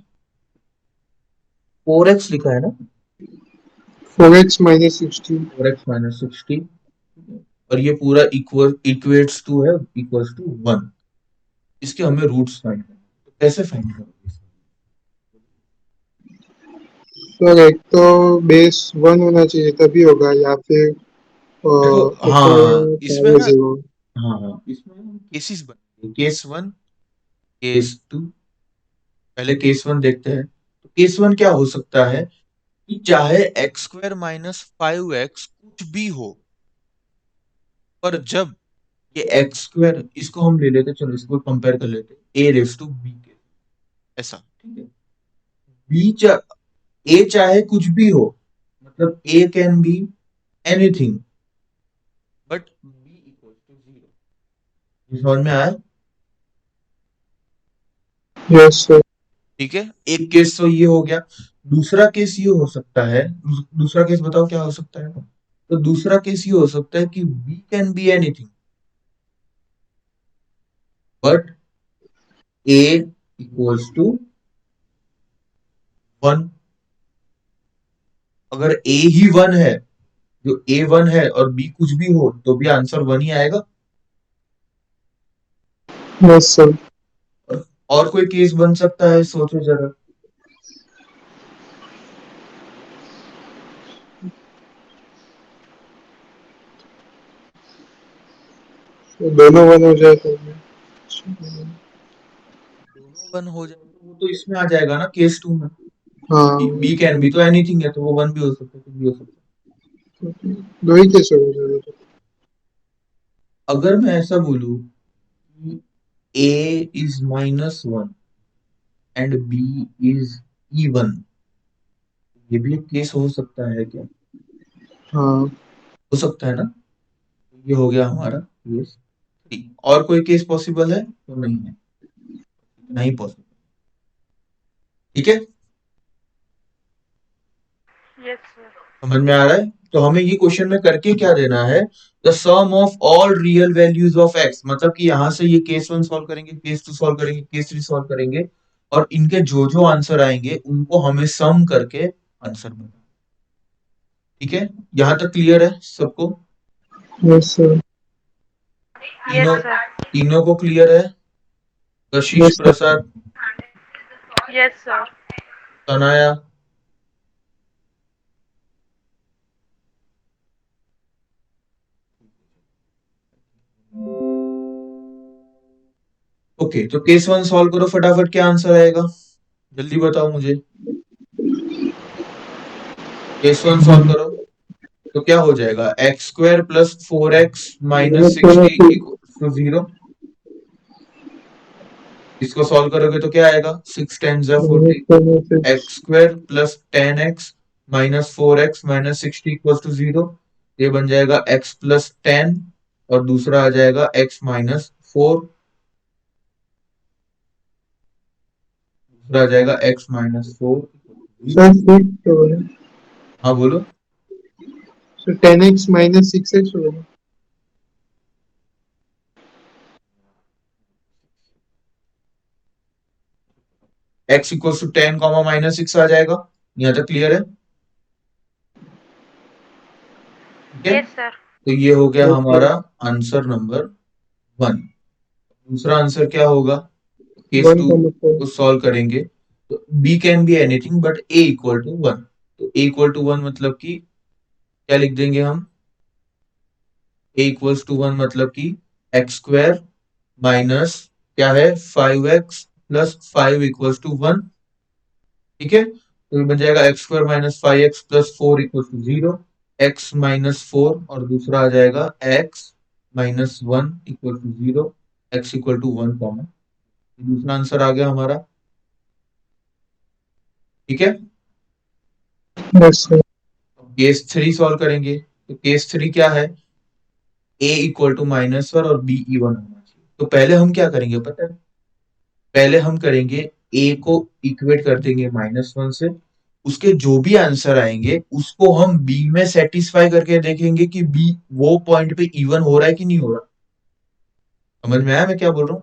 4x लिखा है ना, 4x minus 16. 4x माइनस 60, और ये पूरा इक्वल इक्वेट्स टू है इक्वल्स टू 1। इसके हमें रूट्स फाइंड करना है। तो कैसे फाइंड करोगे? सर एक तो बेस 1 होना चाहिए तभी होगा, या फिर देखो, हाँ ऊपर इसमें पहले ना, 0. हाँ इसमें केसेस बनेंगे, केस 1 केस 2। पहले केस 1 देखते हैं। तो केस 1 क्या हो सकता है कि चाहे एक्स स्क्वायर माइनस 5x कुछ भी हो, पर जब ये एक्स स्क्वायर, इसको हम ले लेते, चलो इसको कंपेयर कर लेते, ए रेस टू बी के, ऐसा ठीक है। बी ए चाहे कुछ भी हो, मतलब a can be anything, but b equal to 0। समझ में आया? Yes sir. ठीक है, एक केस तो ये हो गया। दूसरा केस ये हो सकता है, दूसरा केस बताओ क्या हो सकता है। तो दूसरा केस ये हो सकता है कि b can be anything, but a equals to 1। अगर ए ही 1 है, जो ए 1 है और बी कुछ भी हो, तो भी आंसर 1 ही आएगा। Yes sir. और कोई केस बन सकता है, सोचो जरा। तो दोनों 1 हो जाए तो दोनों 1 हो जाए तो वो तो इसमें आ जाएगा ना, केस 2 में। हाँ, बी कैन बी तो एनीथिंग है, तो वो 1 भी हो सकता है, कुछ भी हो सकता दो ही केस हो जाए. है। अगर मैं ऐसा बोलूं कि a is -1 and b is even, ये भी एक केस हो सकता है क्या? हाँ, हो सकता है ना। ये हो गया हमारा केस 3। और कोई केस पॉसिबल है तो नहीं है, नहीं पॉसिबल। ठीक है, Yes, sir. समझ में आ रहा है? तो हमें ये क्वेश्चन में करके क्या देना है, the sum of all real values of x, मतलब कि यहां से ये केस 1 सॉल्व करेंगे, केस 2 सॉल्व करेंगे, केस 3 सॉल्व करेंगे, और इनके जो जो आंसर आएंगे उनको हमें सम करके आंसर बनाना। ठीक है, यहां तक क्लियर है सबको? yes sir. Yes, तीनों sir. तीनों को क्लियर है? कशिश, Yes sir. प्रसाद, Yes, sir. तनाया? ओके, तो केस 1 सॉल्व करो फटाफट, क्या आंसर आएगा जल्दी बताओ मुझे। केस 1 सॉल्व करो तो क्या हो जाएगा, x square plus 4x minus 60 equal to 0। इसको सॉल्व करोगे तो क्या आएगा, 6 10 जा 40, x square plus 10x minus 4x minus 60 equal to 0। ये बन जाएगा x प्लस 10, और दूसरा आ जाएगा x माइनस 4, दूसरा आ जाएगा x माइनस 4। सर फिर तो हाँ बोलो। तो 10x minus 6x होगा। x equal to 10 comma minus 6 आ जाएगा। यहाँ तक क्लियर है? ठीक है, Yes, sir. तो ये हो गया Yes, हमारा आंसर नंबर 1। दूसरा आंसर क्या होगा? केस 2 1,4. को सॉल्व करेंगे तो b can be anything but a equal to 1। तो a इक्वल टू 1 मतलब कि क्या लिख देंगे हम? a इक्वल्स टू 1 मतलब कि एक्स स्क्वायर माइनस क्या है 5x प्लस 5 इक्वल्स टू 1। ठीक है, तो ये बन जाएगा x square minus 5x plus 4 equals to 0। x minus 4 और दूसरा आ जाएगा x minus 1 equal to 0, x equal to 1 common. दूसरा आंसर आ गया हमारा। ठीक है, Yes, sir. केस 3 सॉल्व करेंगे तो केस 3 क्या है? a इक्वल टू माइनस 1 और b इवन होना चाहिए। तो पहले हम क्या करेंगे पता है? पहले हम करेंगे a को इक्वेट कर देंगे माइनस 1 से, उसके जो भी आंसर आएंगे उसको हम b में सेटिस्फाई करके देखेंगे कि b वो पॉइंट पे इवन हो रहा है कि नहीं हो रहा। समझ में आया मैं क्या बोल रहा हूँ?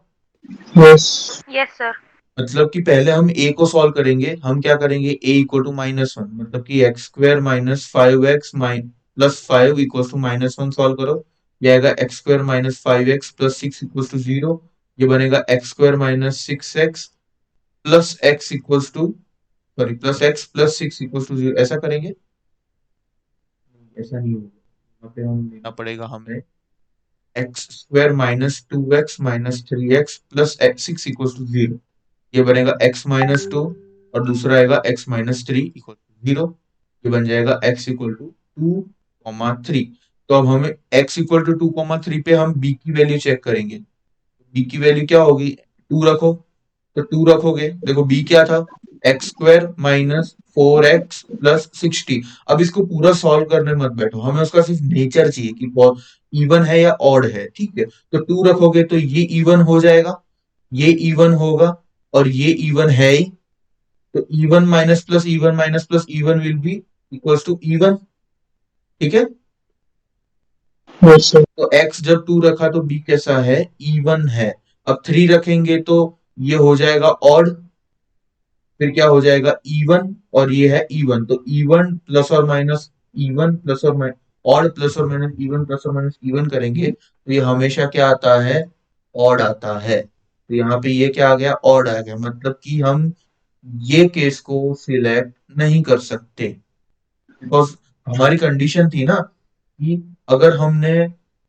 Yes. Yes, sir. मतलब कि पहले हम a को सॉल्व करेंगे। हम क्या करेंगे? a इक्वल टू माइनस 1 मतलब कि x square minus 5x plus 5 equal to minus 1 solve करो। ये आएगा x square minus 5x plus 6 equal to 0। ये बनेगा x square minus 6x plus x equals to sorry plus x plus 6 equals to 0। ऐसा करेंगे? ऐसा नहीं होगा। यहाँ पे हम लेना पड़ेगा हमें x square minus 2x minus 3x plus 6 equals to 0। ये बनेगा x माइनस 2 और दूसरा आएगा x माइनस 3 इक्वल टू 0। ये बन जाएगा x इक्वल टू 2,3। तो अब हमें x इक्वल टू 2,3 पे हम b की वैल्यू चेक करेंगे। b की वैल्यू क्या होगी? 2 रखो। तो 2 रखोगे, देखो b क्या था? X square minus 4x plus 60। अब इसको पूरा सॉल्व करने मत बैठो, हमें उसका सिर्फ नेचर चाहिए कि इवन है या ऑड है। ठीक है, तो 2 रखोगे तो ये इवन हो जाएगा, ये इवन होगा और ये इवन है ही। तो even minus plus even will be equals to even. ठीक है, Yes, sir. तो x जब 2 रखा तो b कैसा है? इवन है। अब 3 रखेंगे तो ये हो जाएगा ऑड, फिर क्या हो जाएगा? इवन, और ये है इवन। तो इवन प्लस और माइनस इवन प्लस और माइनस ऑड प्लस और माइनस इवन प्लस और माइनस इवन करेंगे तो ये हमेशा क्या आता है? ऑड आता है। तो यहाँ पे ये क्या आ गया? ऑड आ गया। मतलब कि हम ये केस को सिलेक्ट नहीं कर सकते बिकॉज हमारी कंडीशन थी ना कि अगर हमने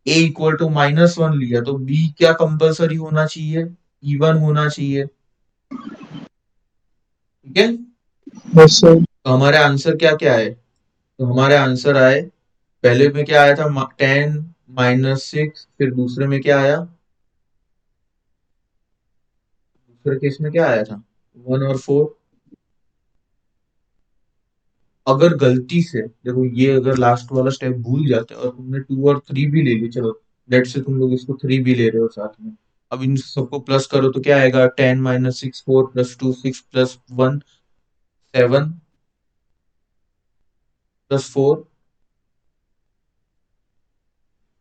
a इक्वल टू माइनस 1 लिया तो b क्या कंपलसरी होना चाहिए? इवन होना चाहिए। ठीक है, Yes, sir. तो हमारे आंसर क्या क्या है? तो हमारे आंसर आए, पहले में क्या आया था? 10 माइनस 6। फिर दूसरे में क्या आया? दूसरे केस में क्या आया था? 1 और 4। अगर गलती से देखो ये अगर लास्ट वाला स्टेप भूल जाते और तुमने 2 और 3 भी ले ली, चलो लेट से तुम लोग इसको 3 भी ले रहे हो साथ में, अब इन सबको प्लस करो तो क्या आएगा? 10 minus 6 4 plus 2 6 plus 1 7 plus 4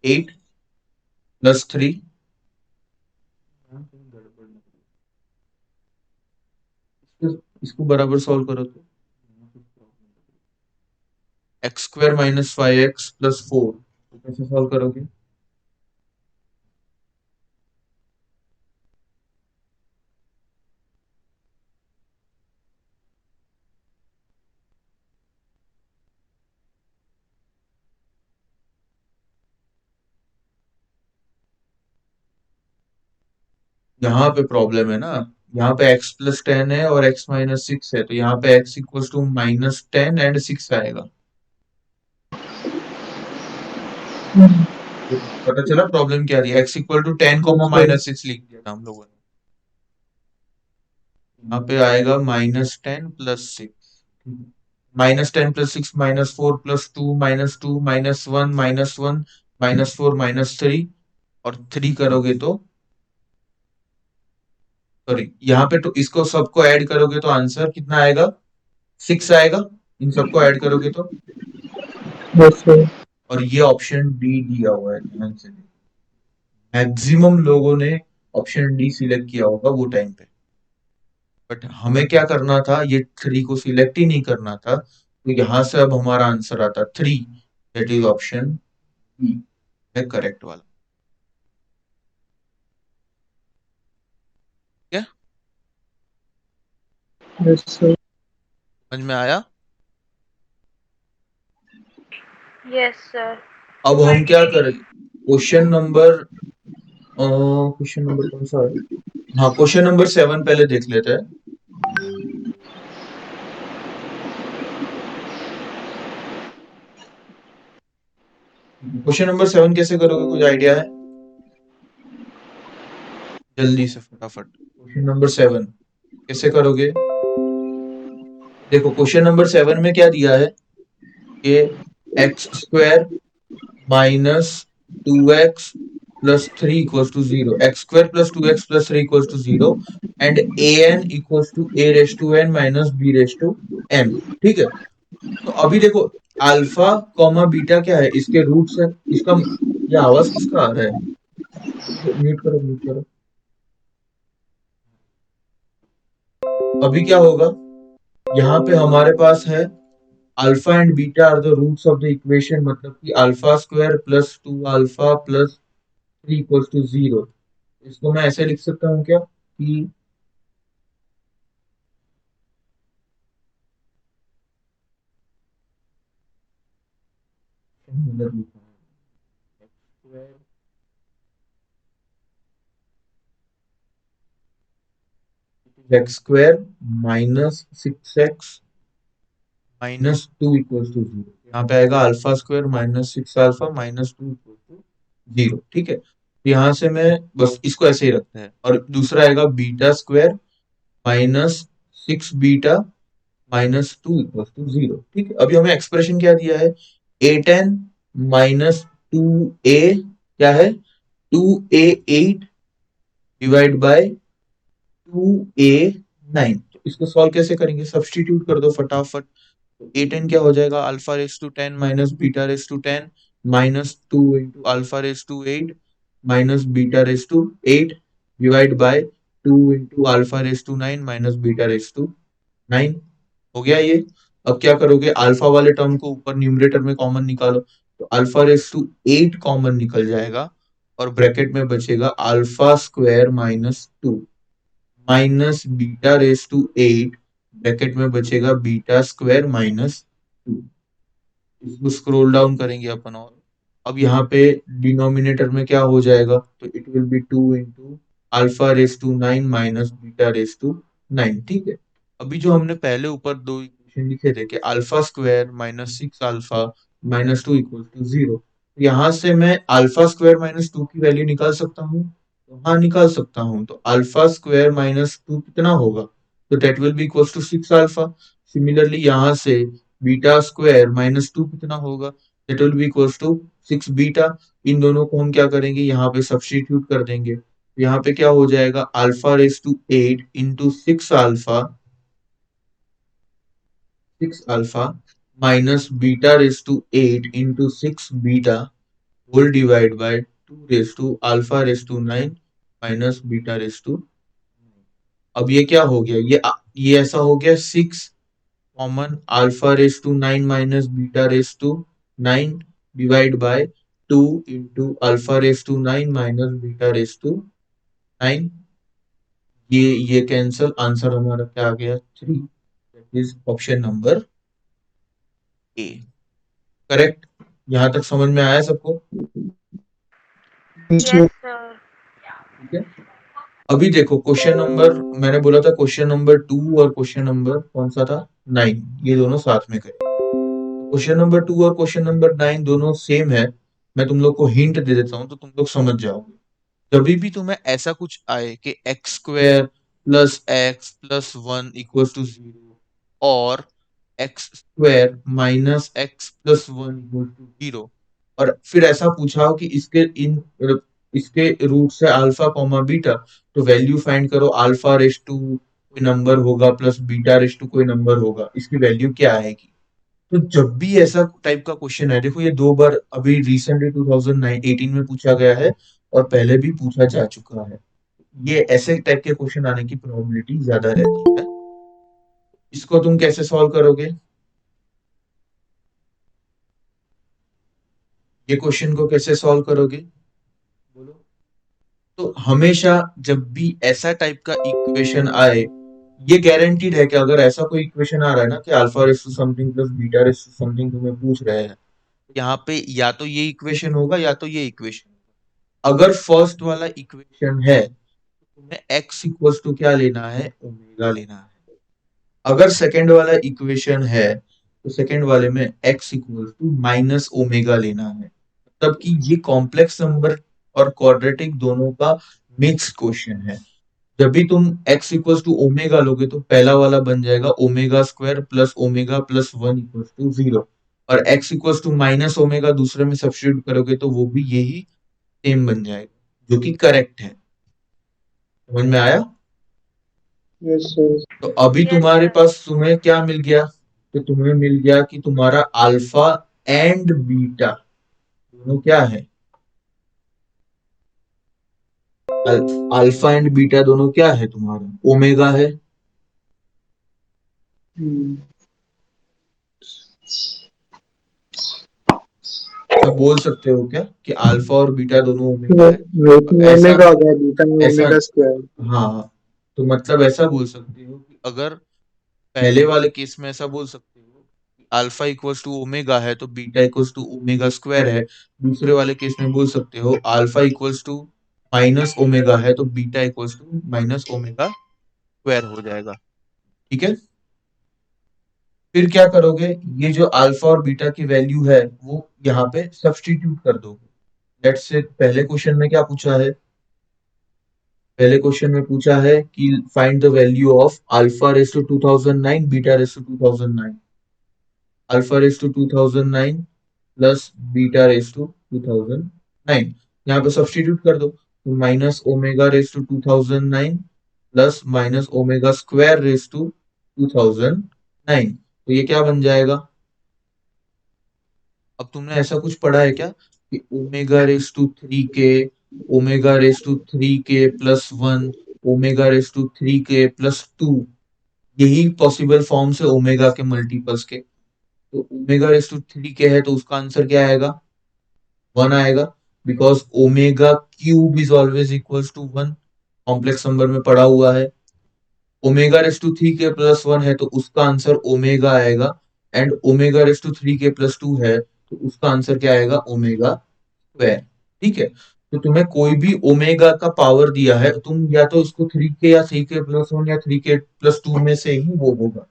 8 plus 3। इसको बराबर सॉल्व करो तो x square minus 5x plus 4 कैसे सॉल्व करोगे? यहाँ पे प्रॉब्लम है ना, यहाँ पे x प्लस 10 है और x माइनस 6 है, तो यहाँ पे x equals to minus 10 and 6 आएगा। तो पता चला प्रॉब्लम क्या थी? x equal to 10 comma minus 6 लिख दिया था हम लोगों ने। यहाँ पे आएगा minus 10 plus 6, minus 10 plus 6 minus 4 plus 2 minus 2 minus 1 minus 1 minus 4 minus 3 और 3 करोगे तो सॉरी यहाँ पे तो इसको सबको ऐड करोगे तो आंसर कितना आएगा? 6 आएगा। इन सबको ऐड करोगे तो Yes, sir. और ये ऑप्शन डी दिया हुआ है, ध्यान से मैक्सिमम लोगों ने ऑप्शन डी सिलेक्ट किया होगा वो टाइम पे, बट हमें क्या करना था, ये 3 को सिलेक्ट ही नहीं करना था, तो यहां से अब हमारा आंसर आता 3, दैट इज ऑप्शन बी है करेक्ट वाला। ठीक है, यस सर। समझ में आया? Yes, sir. अब हम क्या करें, क्वेश्चन नंबर कौन सा है, हाँ क्वेश्चन नंबर 7 पहले देख लेते हैं। क्वेश्चन नंबर 7 कैसे करोगे, कुछ आइडिया है? जल्दी से फटाफट, क्वेश्चन नंबर 7 कैसे करोगे? देखो क्वेश्चन नंबर 7 में क्या दिया है कि x square minus 2x plus 3 equals to 0, x square plus 2x plus 3 equals to 0 and an equals to a raise to n minus b raise to m। ठीक है, तो अभी देखो अल्फा कॉमा बीटा क्या है, इसके रूट्स है, इसका ये आवाज किसका आ रहा है, म्यूट करो म्यूट करो। अभी क्या होगा, यहाँ पे हमारे पास है alpha and beta are the roots of the equation, मतलब कि alpha square plus 2 alpha plus 3 equals to 0। इसको मैं ऐसे लिख सकता हूँ क्या कि x square minus 6x minus 2 equals to 0, यहाँ पे आएगा alpha square minus 6 alpha minus 2 equals to 0। ठीक है, तो यहाँ से मैं बस इसको ऐसे ही रखते हैं, और दूसरा आएगा beta square minus 6 beta minus 2 equals to 0। ठीक है, अभी हमें एक्सप्रेशन क्या दिया है, a10 माइनस 2a क्या है, 2a8 डिवाइड बाय 2a9। तो इसको सॉल्व कैसे करेंगे, सब्स्टिट्यूट कर दो फटाफट। तो a10 क्या हो जाएगा, alpha raise to 10 minus beta raise to 10 minus 2 into alpha raise to 8 minus beta raise to 8 divide by 2 into alpha raise to 9 minus beta raise to 9। हो गया ये। अब क्या करोगे, अल्फा वाले टर्म को ऊपर न्यूमरेटर में कॉमन निकालो, तो अल्फा रेस टू 8 कॉमन निकल जाएगा, और ब्रैकेट में बचेगा alpha square minus 2 minus beta raise to 8, bracket में बचेगा बीटा स्क्वायर माइनस 2। इसको स्क्रॉल डाउन करेंगे अपन, और अब यहाँ पे डिनोमिनेटर में क्या हो जाएगा, तो it will be 2 into alpha raise to 9 minus beta raise to 9। ठीक है, अभी जो हमने पहले ऊपर दो इक्वेशन लिखे थे कि alpha square minus 6 alpha minus 2 equal to 0, यहाँ से मैं अल्फा स्क्वायर माइनस 2 की वैल्यू निकाल सकता हूँ, तो हाँ निकाल सकता हूँ। तो अल्फा स्क्वायर माइनस 2 कितना होगा, तो that will be equal to 6 alpha. Similarly यहाँ से बीटा स्क्वायर माइनस 2 कितना होगा, that will be equal to 6 beta. इन दोनों को हम क्या करेंगे, यहाँ पे सब्स्टिट्यूट कर देंगे, यहाँ पे क्या हो जाएगा, alpha raise to 8 into 6 alpha, 6 alpha minus beta raise to 8 into 6 beta whole divide by 2 raise to alpha raise to 9 minus beta raise to. अब ये क्या हो गया, ये ऐसा हो गया 6 common alpha raise to 9 minus beta raise to 9 divide by 2 into alpha raise to 9 minus beta raise to 9। ये कैंसल, आंसर हमारा क्या आ गया, 3, that is option number a correct. यहां तक समझ में आया सबको? Yes Yes, sir. ठीक है, अभी देखो क्वेश्चन नंबर, मैंने बोला था क्वेश्चन नंबर 2 और क्वेश्चन नंबर कौन सा था, 9, ये दोनों साथ में करें। क्वेश्चन नंबर 2 और क्वेश्चन नंबर 9 दोनों सेम है, मैं तुम लोग को हिंट दे देता हूँ तो तुम लोग समझ जाओगे। जब भी तुम्हें ऐसा कुछ आए कि x square plus 1 equals to 0, और x square minus x plus 1 equal to 0, और फिर ऐसा पूछा हो कि इसके रूट से अल्फा कॉमा बीटा, तो वैल्यू फाइंड करो, अल्फा रेस टू कोई नंबर होगा प्लस बीटा रेस टू कोई नंबर होगा, इसकी वैल्यू क्या आएगी। तो जब भी ऐसा टाइप का क्वेश्चन है, देखो ये 2 बार अभी रिसेंटली 2018 में पूछा गया है और पहले भी पूछा जा चुका है। ये ऐसे टाइप के क्वेश्चन आने की प्रोबेबिलिटी ज्यादा रहती है। इसको तुम कैसे सॉल्व करोगे? ये क्वेश्चन को कैसे सॉल्व करोगे, बोलो? तो हमेशा जब भी ऐसा टाइप का इक्वेशन आए, ये गारंटीड है कि अगर ऐसा कोई इक्वेशन आ रहा है ना कि alpha raise to something plus beta raise to something तुम्हें पूछ रहे हैं, यहाँ पे या तो ये इक्वेशन होगा या तो ये इक्वेशन। अगर फर्स्ट वाला इक्वेशन है तो तुम्हें x इक्वल्स टू क्या लेना है, ओमेगा लेना है। अगर सेकंड वाला इक्वेशन है तो सेकंड वाले में x equals to minus omega लेना है। मतलब कि ये कॉम्प्लेक्स नंबर और क्वाड्रेटिक दोनों का मिक्स क्वेश्चन है। जब भी तुम x इक्वल्स टू ओमेगा लोगे तो पहला वाला बन जाएगा omega square plus omega plus 1 equals to 0, और x equals to minus omega दूसरे में सब्स्टिट्यूट करोगे तो वो भी यही सेम बन जाएगा, जो कि करेक्ट है। समझ में आया? Yes sir. तो अभी Yes, तुम्हारे sir. पास तुम्हें क्या मिल गया? तो तुम्हें मिल गया कि तुम्हारा अल्फा एंड बीटा दोनों क्या है, अल्फा एंड बीटा दोनों क्या है, तुम्हारा ओमेगा है। हम्म, ऐसा बोल सकते हो क्या कि अल्फा और बीटा दोनों ओमेगा है? वो ऐसा ओमेगा हो गया, बीटा ऐसा ओमेगा स्क्वायर। हाँ, तो मतलब ऐसा बोल सकते हो कि अगर पहले वाले केस में ऐसा बोल सकते हो कि अल्फा इक्वल्स टू ओमेगा है तो beta equals to omega square है। दूसरे वाले केस में बोल सकते हो alpha equals to minus omega है तो beta equals to minus omega square हो जाएगा। ठीक है, फिर क्या करोगे, ये जो अल्फा और बीटा की वैल्यू है वो यहाँ पे सब्स्टिट्यूट कर दोगे। लेट्स से पहले क्वेश्चन में क्या पूछा है, पहले क्वेश्चन में पूछा है कि find the value of alpha raise to 2009 beta raise to 2009। Alpha raise to 2009 plus beta raise to 2009, यहाँ पे सब्स्टिट्यूट कर दो तो minus omega raise to 2009 plus minus omega square raise to 2009, तो ये क्या बन जाएगा? अब तुमने ऐसा कुछ पढ़ा है क्या कि omega raise to 3k, omega raise to 3k plus 1, omega raise to 3k plus 2, यही पॉसिबल फॉर्म्स है ओमेगा के मल्टीपल्स के। तो ओमेगा रेस टू 3k है तो उसका आंसर क्या आएगा, 1 आएगा, because omega cube is always equals to 1, complex number में पढ़ा हुआ है। Omega raise to 3k plus 1 है तो उसका आंसर ओमेगा आएगा, and omega raise to 3k plus 2 है तो उसका आंसर क्या आएगा, ओमेगा स्क्वायर। ठीक है, तो तुम्हें कोई भी ओमेगा का पावर दिया है, तुम या तो उसको 3k या 3k प्लस 1 या 3k प्लस 2 में से ही वो होगा।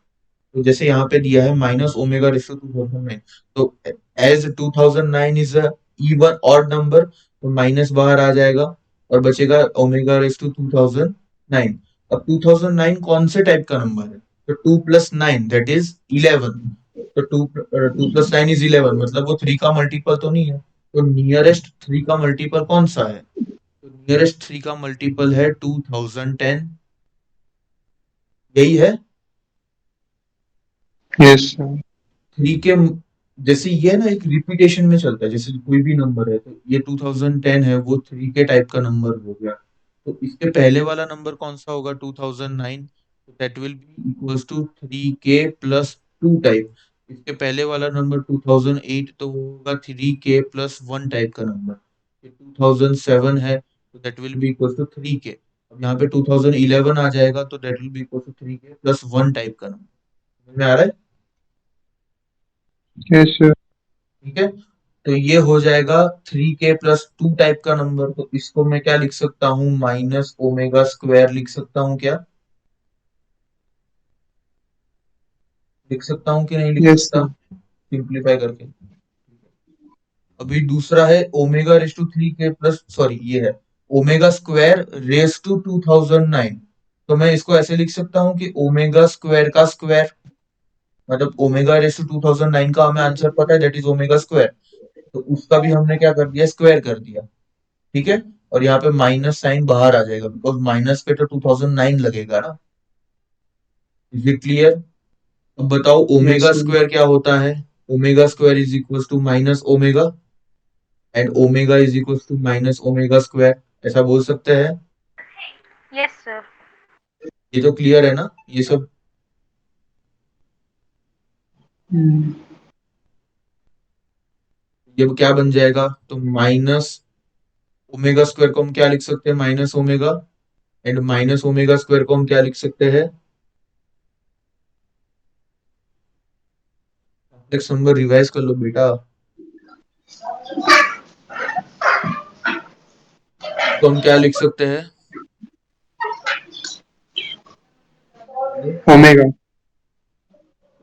तो जैसे यहाँ पे दिया है माइनस ओमेगा रेस टू 2009, तो as 2009 is a even odd number तो माइनस बाहर आ जाएगा और बचेगा ओमेगा रेस टू 2009। अब 2009 कौन से टाइप का नंबर है, तो 2 प्लस 9 दैट इज 11, तो 2 प्लस 9 इज 11, मतलब वो 3 का मल्टीपल तो नहीं है। तो नियरेस्ट 3 का मल्टीपल कौन सा है, तो नियरेस्ट 3 का मल्टीपल है 2010, यही है। Yes sir. 3 के जैसे ये ना एक रिपीटेशन में चलता है, जैसे कोई भी नंबर है तो ये 2010 है वो 3 के टाइप का नंबर हो गया, तो इसके पहले वाला नंबर कौन सा होगा 2009, that will be equals to 3k plus 2 type. इसके पहले वाला नंबर 2008 तो वो होगा 3k प्लस 1 टाइप का नंबर। ये 2007 है तो that will be equals to 3k। अब यहाँ पे 2011 आ जाएगा तो that will be equals to 3k plus 1 type का नंबर। समझ में आ रहा है? Yes sir. ठीक है, तो ये हो जाएगा 3k प्लस 2 टाइप का नंबर, तो इसको मैं क्या लिख सकता हूँ, माइनस ओमेगा स्क्वायर लिख सकता हूँ क्या, लिख सकता हूँ कि नहीं लिख यस सकता, सर। सिंप्लीफाई करके। अभी दूसरा है omega raise to 3k plus, sorry ये है ओमेगा स्क्वायर रेस टू 2009, तो मैं इसको ऐसे लिख सकता हूँ कि ओमेगा स्क्वायर का स्क्वायर, मतलब ओमेगा रेस टू 2009 का हमें आंसर पता है दैट इज ओमेगा स्क्वायर, तो उसका भी हमने क्या कर दिया, स्क्वायर कर दिया। ठीक है, और यहाँ पे माइनस साइन बाहर आ जाएगा बिकॉज माइनस पे तो 2009 लगेगा ना। Is it clear? अब बताओ यस ओमेगा सर। स्क्वायर क्या होता है, omega square is equal to minus omega and omega is equal to minus omega square, ऐसा बोल सकते हैं? Yes, sir. ये तो क्लियर है ना ये सब? ये क्या बन जाएगा? तो माइनस ओमेगा स्क्वायर को हम क्या लिख सकते हैं? Minus omega, and minus omega square को हम क्या लिख सकते हैं? कॉम्प्लेक्स नंबर रिवाइज कर लो बेटा। तो हम क्या लिख सकते हैं? ओमेगा।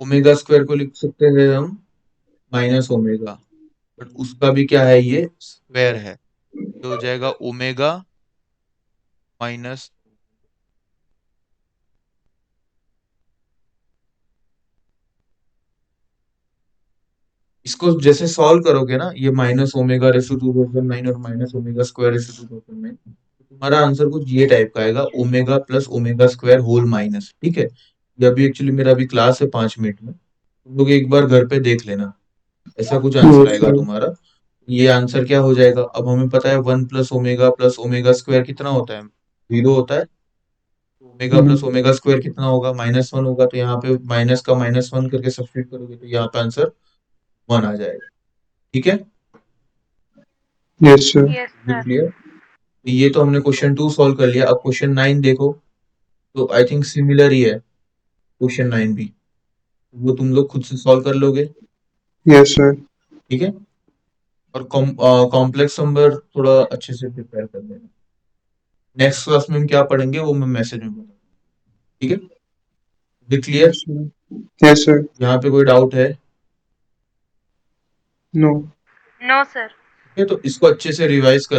ओमेगा स्क्वायर को लिख सकते हैं हम माइनस ओमेगा, बट उसका भी क्या है? ये स्क्वायर है, ये हो जाएगा ओमेगा माइनस। इसको जैसे सॉल्व करोगे ना, ये माइनस ओमेगा रेस टू 2009 और minus omega square raise to 2009, तुम्हारा आंसर कुछ ये टाइप का आएगा, omega plus omega square whole minus. ठीक है, ये अभी एक्चुअली मेरा अभी क्लास है 5 मिनट में, तुम लोग एक बार घर पे देख लेना, ऐसा कुछ आंसर Yes, आएगा sir. तुम्हारा। ये आंसर क्या हो जाएगा? अब हमें पता है 1 प्लस ओमेगा स्क्वायर कितना होता है? 0 होता है। ओमेगा प्लस ओमेगा स्क्वायर कितना होगा? -1 होगा, तो यहाँ पे माइनस का -1 करके सब्स्टिट्यूट करोगे तो यहाँ पे आंसर 1 आ जाएगा। ठीक है, Yes, sir. Yes, ये sir. क्लियर? ये तो हमने क्वेश्चन 2 सॉल्व कर लिया। अब क्वेश्चन 9 देखो, तो आई थिंक सिमिलर ही है क्वेश्चन 9 भी, वो तुम लोग खुद से सॉल्व कर लोगे। Yes, sir. ठीक है, और कॉम्प्लेक्स नंबर थोड़ा अच्छे से प्रिपेयर कर लेना। नेक्स्ट क्लास में हम क्या पढ़ेंगे वो मैं मैसेज में बताऊंगा। ठीक है, ये clear? Yes, sir. Yes, sir. यहाँ पे कोई डाउट है? No. No, sir. ठीक है, तो इसको अच्छे से रिवाइज कर